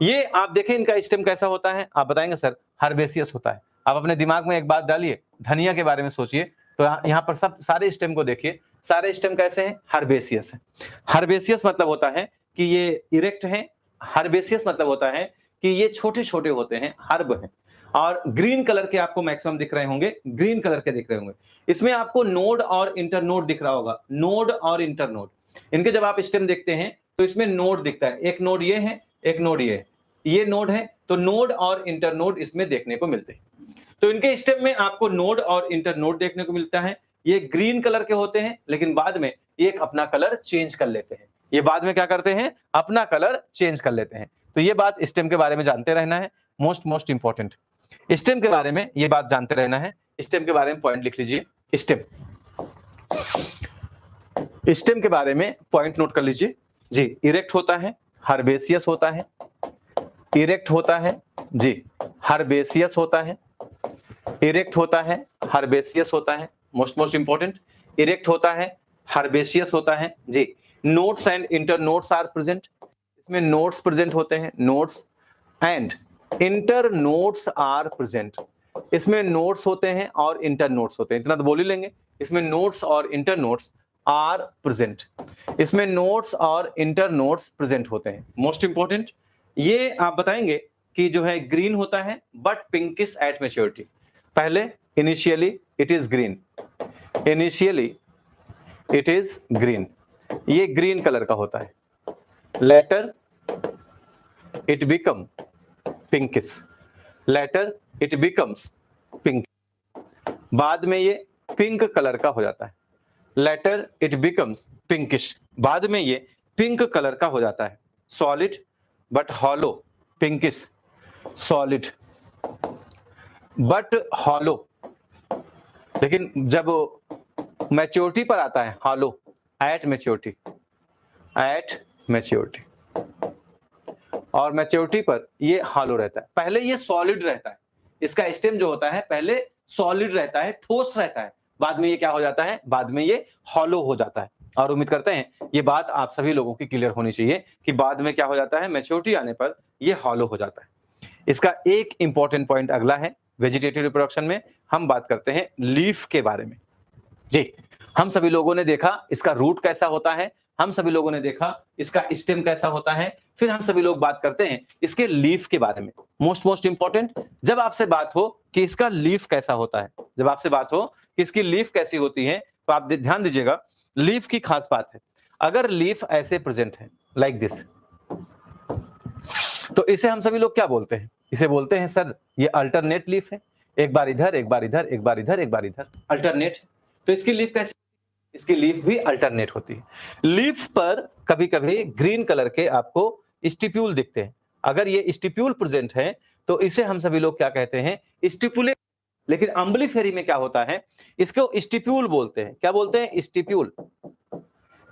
ये आप देखें इनका स्टेम कैसा होता है, आप बताएंगे सर हर्बेसियस होता है। आप अपने दिमाग में एक बात डालिए, धनिया के बारे में सोचिए, तो यहाँ पर सब सारे स्टेम को देखिए, सारे स्टेम कैसे हैं, हर्बेसियस है। हर्बेसियस मतलब होता है कि ये इरेक्ट है, हर्बेसियस मतलब होता है कि ये छोटे छोटे होते हैं, हर्ब है। और ग्रीन कलर के आपको मैक्सिमम दिख रहे होंगे, ग्रीन कलर के दिख रहे होंगे। इसमें आपको नोड और इंटरनोड दिख रहा होगा, नोड और इंटरनोड। इनके जब आप स्टेम देखते हैं तो इसमें नोड दिखता है, एक नोड ये है, एक नोड ये है, ये नोड है, तो नोड और इंटरनोड इसमें देखने को मिलते हैं। तो इनके स्टेम में आपको नोड और इंटरनोड देखने को मिलता है। ये ग्रीन कलर के होते हैं, लेकिन बाद में ये अपना कलर चेंज कर लेते हैं। ये बाद में क्या करते हैं, अपना कलर चेंज कर लेते हैं। तो ये बात स्टेम के बारे में जानते रहना है, मोस्ट इंपॉर्टेंट। स्टेम के बारे में ये बात जानते रहना है। स्टेम के बारे में पॉइंट लिख लीजिए, स्टेम के बारे में पॉइंट नोट कर लीजिए जी। इरेक्ट होता है, हर्बेसियस होता है, इरेक्ट होता है जी, हर्बेसियस होता है, इरेक्ट होता है, हर्बेसियस होता है, मोस्ट इंपॉर्टेंट। इरेक्ट होता है, हर्बेसियस होता है जी। Nodes and internodes are present, इसमें नोड्स प्रेजेंट होते हैं, nodes and internodes are present, इसमें नोड्स होते हैं और इंटर नोड्स होते हैं, इतना तो बोल ही लेंगे। इसमें नोड्स और इंटर नोड्स आर प्रेजेंट, इसमें नोड्स और इंटर नोड्स प्रेजेंट होते हैं, मोस्ट इंपॉर्टेंट। ये आप बताएंगे कि जो है ग्रीन होता है बट पिंकिश एट मैच्योरिटी। पहले initially it is green, initially it is green, ये ग्रीन कलर का होता है। Later it become pinkish, later it becomes pink, बाद में ये पिंक कलर का हो जाता है। लेटर इट बिकम्स पिंकिश, बाद में ये पिंक कलर का हो जाता है। Solid but hollow, pinkish, solid but hollow, लेकिन जब मैच्योरिटी पर आता है hollow, at maturity, at maturity, और मैच्योरिटी पर ये हॉलो रहता है। पहले ये सॉलिड रहता है, इसका स्टेम जो होता है पहले सॉलिड रहता है, ठोस रहता है, बाद में ये क्या हो जाता है, बाद में ये हॉलो हो जाता है। और उम्मीद करते हैं ये बात आप सभी लोगों की क्लियर होनी चाहिए कि बाद में क्या हो जाता है, मैच्योरिटी आने पर ये हॉलो हो जाता है। इसका एक इंपॉर्टेंट पॉइंट अगला है, वेजिटेटिव रिप्रोडक्शन में हम बात करते हैं लीफ के बारे में जी। हम सभी लोगों ने देखा इसका रूट कैसा होता है, हम सभी लोगों ने देखा इसका स्टेम कैसा होता है, फिर हम सभी लोग बात करते हैं इसके लीफ के बारे में। मोस्ट इंपॉर्टेंट, जब आपसे बात हो कि इसका लीफ कैसा होता है, जब आपसे बात हो कि इसकी लीफ कैसी होती है, तो आप ध्यान दीजिएगा लीफ की खास बात है। अगर लीफ ऐसे प्रेजेंट है लाइक दिस, तो इसे हम सभी लोग क्या बोलते हैं, इसे बोलते हैं सर ये अल्टरनेट लीफ है, एक बार इधर एक बार इधर, एक बार इधर एक बार इधर, अल्टरनेट। तो इसकी लीफ कैसी, इसकी लीफ भी अल्टरनेट होती है। लीफ पर कभी कभी ग्रीन कलर के आपको स्टिप्यूल दिखते हैं। अगर ये स्टिप्यूल प्रेजेंट है तो इसे हम सभी लोग क्या कहते हैं, स्टिपुलेट। लेकिन अम्बलीफेरी में क्या होता है, इसको स्टिप्यूल बोलते हैं। क्या बोलते हैं, स्टिप्यूल,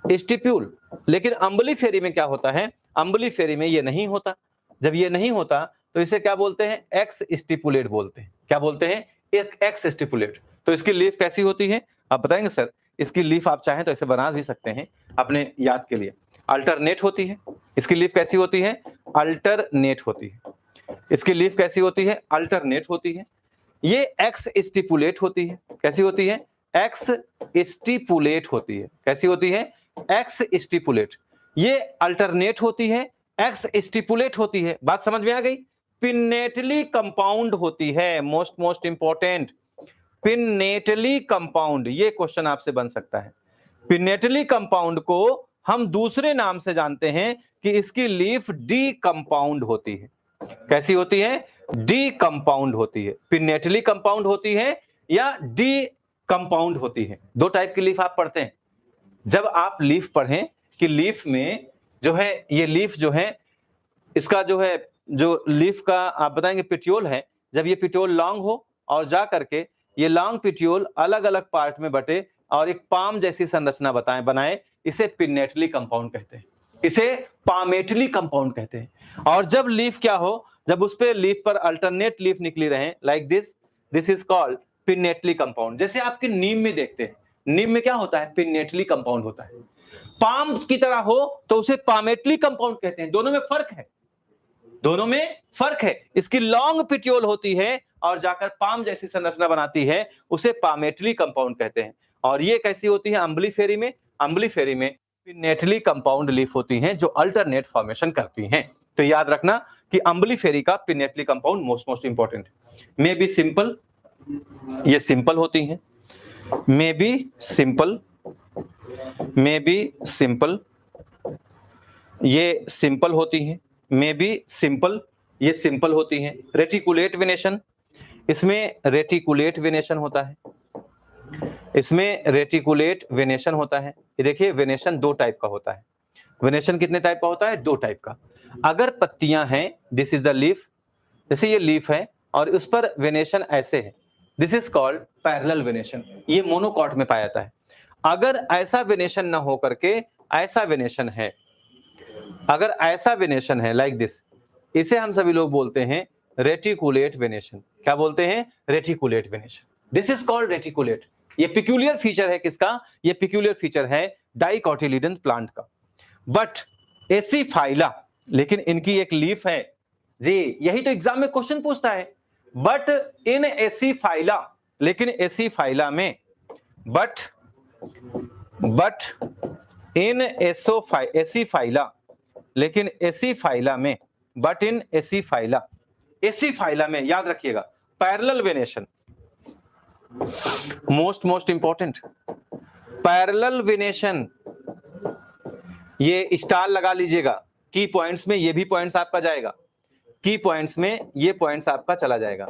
स्टिप्यूल। लेकिन अम्बलीफेरी में क्या होता है, अम्बलीफेरी में ये नहीं होता। जब ये नहीं होता तो इसे क्या बोलते हैं, एक्स स्टिपुलेट बोलते हैं। क्या बोलते हैं, एक एक्स स्टिपुलेट। तो इसकी लीफ कैसी होती है आप बताएंगे सर। इसकी लीफ आप चाहें तो ऐसे बना भी सकते हैं अपने याद के लिए, अल्टरनेट होती है। इसकी लीफ कैसी होती है, अल्टरनेट होती है। इसकी लीफ कैसी होती है, अल्टरनेट होती है। ये एक्स स्टिपुलेट होती है। कैसी होती है, एक्स स्टिपुलेट होती है। कैसी होती है, एक्स स्टिपुलेट। ये अल्टरनेट होती है, एक्स स्टिपुलेट होती है। बात समझ में आ गई। पिन्नेटली कंपाउंड होती है, मोस्ट इंपॉर्टेंट, पिन्नेटली कंपाउंड। ये क्वेश्चन आपसे बन सकता है। पिन्नेटली कंपाउंड को हम दूसरे नाम से जानते हैं कि इसकी लीफ डी कंपाउंड होती है। कैसी होती है, डी कंपाउंड होती है। पिन्नेटली कंपाउंड होती है या डी कंपाउंड होती है। दो टाइप की लीफ आप पढ़ते हैं। जब आप लीफ पढ़ें कि लीफ में जो है, ये लीफ जो है, इसका जो है, जो लीफ का आप बताएंगे पिट्यूल है, जब ये पिट्यूल लॉन्ग हो और जा करके ये लॉन्ग पिट्यूल अलग अलग पार्ट में बटे और एक पाम जैसी संरचना बनाए, इसे पिन्नेटली कंपाउंड कहते हैं, इसे पामेटली कंपाउंड कहते हैं। और जब लीफ क्या हो, जब उस पे लीफ पर अल्टरनेट लीफ निकली रहे like this, this is called pinnately compound. जैसे आपके नीम में देखते हैं, नीम में क्या होता है, पिन्नेटली कंपाउंड होता है। पाम की तरह हो तो उसे पामेटली कंपाउंड कहते हैं। दोनों में फर्क है, दोनों में फर्क है। इसकी लॉन्ग पिट्यूल होती है और जाकर पाम जैसी संरचना बनाती है, उसे पामेटली कंपाउंड कहते हैं। और ये कैसी होती है अम्बलीफेरी में? अम्बलीफेरी में पिनेटली कंपाउंड लीफ होती हैं जो अल्टरनेट फॉर्मेशन करती हैं। तो याद रखना कि अम्बलीफेरी का पिनेटली कंपाउंड मोस्ट इंपॉर्टेंट है। मे बी सिंपल, ये सिंपल होती हैं। May be simple, may be simple, ये सिंपल होती हैं। मे बी सिंपल, ये सिंपल होती हैं। रेटिकुलेट वेनेशन, इसमें रेटिकुलेट वेनेशन होता है, इसमें रेटिकुलेट वेनेशन होता है। ये देखिए वेनेशन दो टाइप का होता है। वेनेशन कितने टाइप का होता है? दो टाइप का। अगर पत्तियां हैं, दिस इज द लीफ, जैसे ये लीफ है और उस पर वेनेशन ऐसे है, this is called parallel venation, ये मोनोकॉट में पाया जाता है। अगर ऐसा वेनेशन ना हो करके ऐसा वेनेशन है, अगर ऐसा वेनेशन है लाइक दिस, इसे हम सभी लोग बोलते हैं रेटिकुलेट वेनेशन। क्या बोलते हैं? Reticulate venation. This is called reticulate. ये पिक्यूलियर फीचर है किसका? ये पिक्यूलियर फीचर है डाइकोटिलीडन प्लांट का। बट एसीफाइला, लेकिन इनकी एक लीफ है जी, यही तो एग्जाम में क्वेश्चन पूछता है। बट इन एसीफाइला, लेकिन एसीफाइला में, बट इन एसीफाइला, लेकिन एसीफाइला में, बट इन एसीफाइला, एसीफाइला में याद रखिएगा parallel venation, most important parallel venation. ये स्टार लगा लीजिएगा की पॉइंट्स में, ये भी पॉइंट्स आपका जाएगा की पॉइंट्स में, ये पॉइंट्स आपका चला जाएगा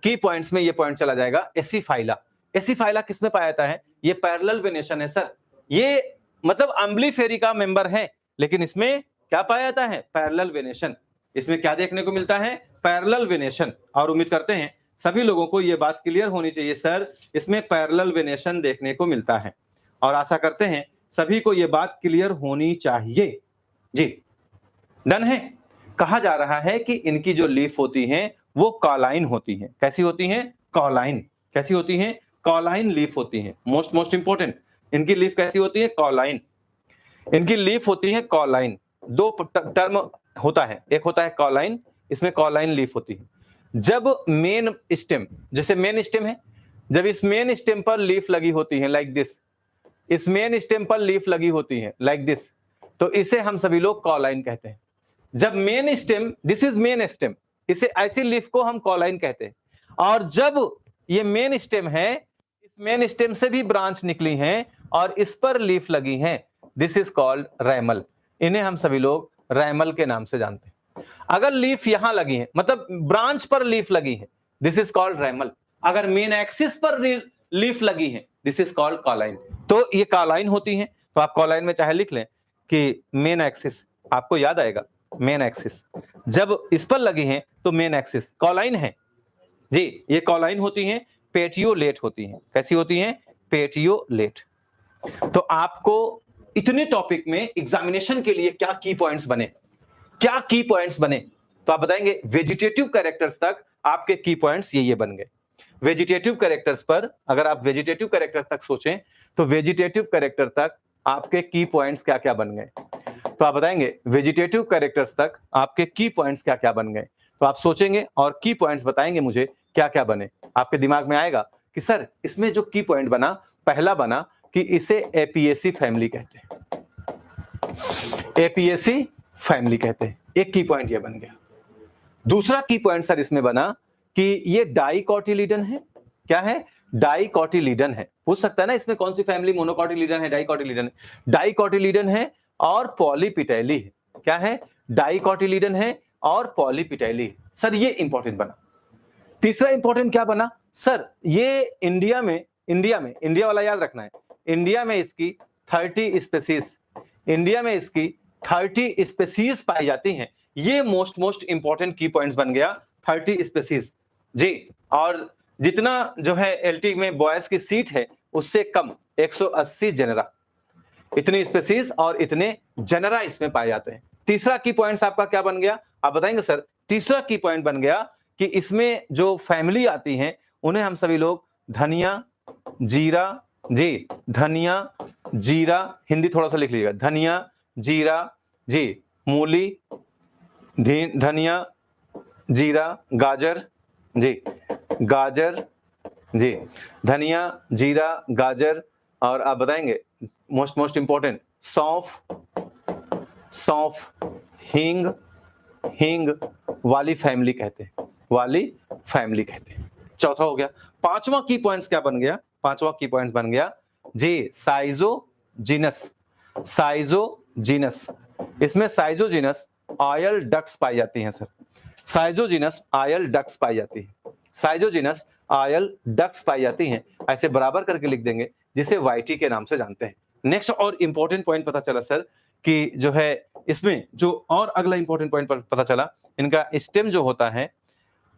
की पॉइंट्स में, ये पॉइंट चला जाएगा। एसीफाइला, एसीफाइला किस में पाया जाता है? ये पैरेलल वेनेशन है सर। ये मतलब अम्बलीफेरी का मेंबर है, लेकिन इसमें क्या पाया जाता है? Parallel venation. इसमें क्या देखने को मिलता है? Parallel venation. और उम्मीद करते हैं सभी लोगों को यह बात क्लियर होनी चाहिए सर, इसमें पैरेलल वेनेशन देखने को मिलता है। और आशा करते हैं सभी को यह बात क्लियर होनी चाहिए जी। डन है? कहा जा रहा है कि इनकी जो लीफ होती हैं वो कॉलाइन होती हैं। कैसी होती हैं? कॉलाइन। कैसी होती हैं? कॉलाइन लीफ होती हैं। मोस्ट इंपॉर्टेंट, इनकी लीफ कैसी होती है? कॉलाइन। इनकी लीफ होती है कॉलाइन। दो टर्म होता है, एक होता है कॉलाइन, इसमें कॉलाइन लीफ होती है। जब मेन स्टेम, जैसे मेन स्टेम है, जब इस मेन स्टेम पर लीफ लगी होती है लाइक दिस, इस मेन स्टेम पर लीफ लगी होती है लाइक दिस, तो इसे हम सभी लोग कॉलाइन कहते हैं। जब main stem, this is main stem, इसे ऐसी लीफ को हम कॉलाइन कहते हैं। और जब ये मेन स्टेम है, इस मेन स्टेम से भी ब्रांच निकली हैं और इस पर लीफ लगी हैं, दिस इज कॉल्ड रैमल। इन्हें हम सभी लोग रैमल के नाम से जानते हैं। अगर लीफ यहां लगी है, मतलब ब्रांच पर लीफ लगी है, दिस इज कॉल्ड रैमल। अगर मेन एक्सिस पर लीफ लगी है, दिस इज कॉल्ड कॉलाइन। तो ये कॉलाइन होती हैं। तो आप कॉलाइन में चाहे लिख लें कि मेन एक्सिस, आपको याद आएगा मेन एक्सिस, जब इस पर लगी हैं तो मेन एक्सिस कॉलाइन है जी। ये कॉलाइन होती हैं, पेटियोलेट होती हैं। कैसी होती हैं? पेटियोलेट। तो आपको इतने टॉपिक में एग्जामिनेशन के लिए क्या की पॉइंट्स बने, क्या की पॉइंट्स बने? तो आप बताएंगे वेजिटेटिव कैरेक्टर्स तक आपके की पॉइंट्स ये बन गए। वेजिटेटिव कैरेक्टर्स पर अगर आप वेजिटेटिव कैरेक्टर तक सोचें तो वेजिटेटिव कैरेक्टर तक आपके की पॉइंट्स क्या क्या बन गए? तो आप बताएंगे वेजिटेटिव कैरेक्टर्स तक आपके की पॉइंट्स क्या क्या बन गए। तो आप सोचेंगे और की पॉइंट्स बताएंगे मुझे क्या क्या बने। आपके दिमाग में आएगा कि सर इसमें जो की पॉइंट बना, पहला बना कि इसे एपिएसी फैमिली कहते हैं, एपिएसी फैमिली कहते हैं। एक की पॉइंट ये बन गया। दूसरा की पॉइंट सर इसमें बना कि ये डाइकोटिलीडन है। क्या है? डाइकोटिलीडन है। पूछ सकता है ना इसमें कौन सी फैमिली, मोनोकोटिलीडन है, डाइकोटिलीडन है? डाइकोटिलीडन है और पॉलीपिटेली है। क्या है? डाइकोटिलीडन है और पॉलीपिटेली है। सर ये इंपॉर्टेंट बना। तीसरा इंपॉर्टेंट क्या बना सर? ये इंडिया में, इंडिया वाला याद रखना है, इंडिया में इसकी 30 स्पेसीज, इंडिया में इसकी 30 स्पेसीज पाई जाती हैं। ये मोस्ट इंपॉर्टेंट की पॉइंट्स बन गया, 30 स्पेसीज जी। और जितना जो है एलटी में बॉयज की सीट है उससे कम 180 जेनरा, इतनी स्पेसीज और इतने जेनरा इसमें पाए जाते हैं। तीसरा की पॉइंट्स आपका क्या बन गया? आप बताएंगे सर। तीसरा की पॉइंट बन गया कि इसमें जो फैमिली आती हैं उन्हें हम सभी लोग धनिया, जीरा जी, धनिया, जीरा, हिंदी थोड़ा सा लिख लीजिएगा, धनिया, जीरा, जी, मूली, धनिया, जीरा, गाजर, जी, गाजर, जी, धनिया, जीरा, गाजर, और आप बताएंगे मोस्ट इंपॉर्टेंट सौंफ, सौंफ, हींग, हींग वाली फैमिली कहते हैं, वाली फैमिली कहते हैं। चौथा हो गया। पांचवा की पॉइंट्स क्या बन गया? पांचवा की पॉइंट्स बन गया जी साइजोजीनस, साइजोजीनस। इसमें साइजोजीनस ऑयल डक्ट्स पाई जाती हैं सर, साइजोजीनस ऑयल डक्ट्स पाई जाती है, साइजोजीनस ऑयल डक्ट्स पाई जाती हैं, ऐसे बराबर करके लिख देंगे, जिसे वाईटी के नाम से जानते हैं। नेक्स्ट और इंपॉर्टेंट पॉइंट पता चला सर कि जो है इसमें जो और अगला इंपॉर्टेंट पॉइंट पता चला, इनका स्टेम जो होता है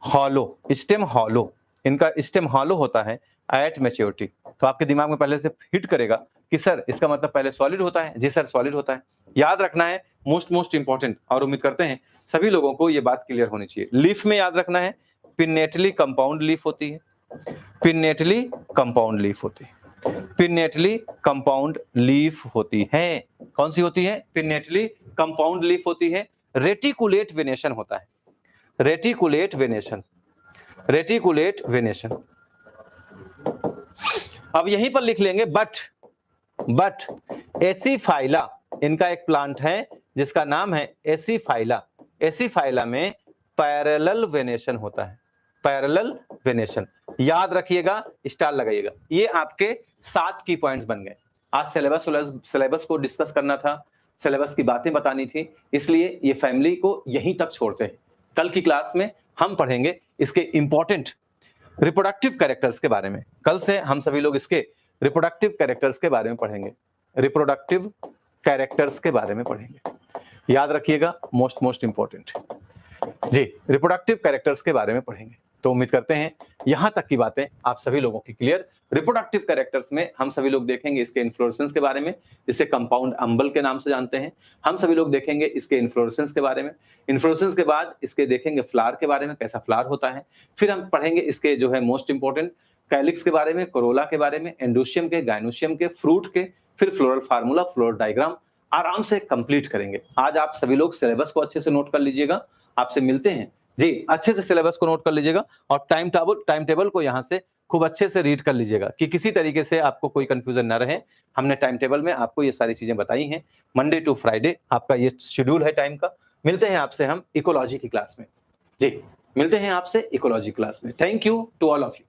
हॉलो, स्टेम हॉलो, इनका स्टेम हॉलो होता है एट मैच्योरिटी। तो आपके दिमाग में पहले से हिट करेगा कि सर इसका मतलब पहले सॉलिड होता है। जी सर सॉलिड होता है, याद रखना है, मोस्ट इंपॉर्टेंट, और उम्मीद करते हैं सभी लोगों को ये बात क्लियर होनी चाहिए। लीफ में याद रखना है पिन्नेटली कंपाउंड लीफ होती है, पिन्नेटली कंपाउंड लीफ होती है, पिन्नेटली कंपाउंड लीफ होती है। कौन सी होती है? पिन्नेटली कंपाउंड लीफ होती है। रेटिकुलेट वेनेशन होता है, रेटिकुलेट वेनेशन, रेटिकुलेट वेनेशन। अब यहीं पर लिख लेंगे बट एसीफाइला, इनका एक प्लांट है जिसका नाम है एसीफाइला। एसीफाइला में पैरेलल वेनेशन होता है, पैरेलल वेनेशन। याद रखिएगा, स्टार लगाइएगा। ये आपके 7 की पॉइंट्स बन गए। आज सिलेबस को डिस्कस करना था, सिलेबस की बातें बतानी थी, इसलिए ये फैमिली को यहीं तक छोड़ते हैं। कल की क्लास में हम पढ़ेंगे इसके इंपॉर्टेंट रिप्रोडक्टिव कैरेक्टर्स के बारे में। कल से हम सभी लोग इसके रिप्रोडक्टिव कैरेक्टर्स के बारे में पढ़ेंगे, रिप्रोडक्टिव कैरेक्टर्स के बारे में पढ़ेंगे। याद रखिएगा, मोस्ट इंपॉर्टेंट जी, रिप्रोडक्टिव कैरेक्टर्स के बारे में पढ़ेंगे। तो उम्मीद करते हैं यहां तक की बातें आप सभी लोगों की क्लियर। रिप्रोडक्टिव कैरेक्टर्स में हम सभी लोग देखेंगे इसके इन्फ्लोरेसेंस के बारे में, जिसे कंपाउंड अंबल के नाम से जानते हैं। हम सभी लोग देखेंगे इसके इन्फ्लोरेसेंस के बारे में, इन्फ्लोरेसेंस के बाद इसके देखेंगे फ्लावर के बारे में, कैसा फ्लावर होता है। फिर हम पढ़ेंगे इसके जो है मोस्ट इंपॉर्टेंट कैलिक्स के बारे में, कोरोला के बारे में, एंडोशियम के, गाइनोशियम के, फ्रूट के, फिर फ्लोरल फार्मूला, फ्लोरल डायग्राम आराम से कंप्लीट करेंगे। आज आप सभी लोग सिलेबस को अच्छे से नोट कर लीजिएगा। आपसे मिलते हैं जी, अच्छे से सिलेबस को नोट कर लीजिएगा और टाइम टेबल को यहां से खूब अच्छे से रीड कर लीजिएगा कि किसी तरीके से आपको कोई कंफ्यूजन ना रहे। हमने टाइम टेबल में आपको ये सारी चीजें बताई हैं। मंडे टू फ्राइडे आपका ये शेड्यूल है टाइम का। मिलते हैं आपसे हम इकोलॉजी की क्लास में। जी, मिलते हैं आपसे इकोलॉजी क्लास में। Thank you to all of you.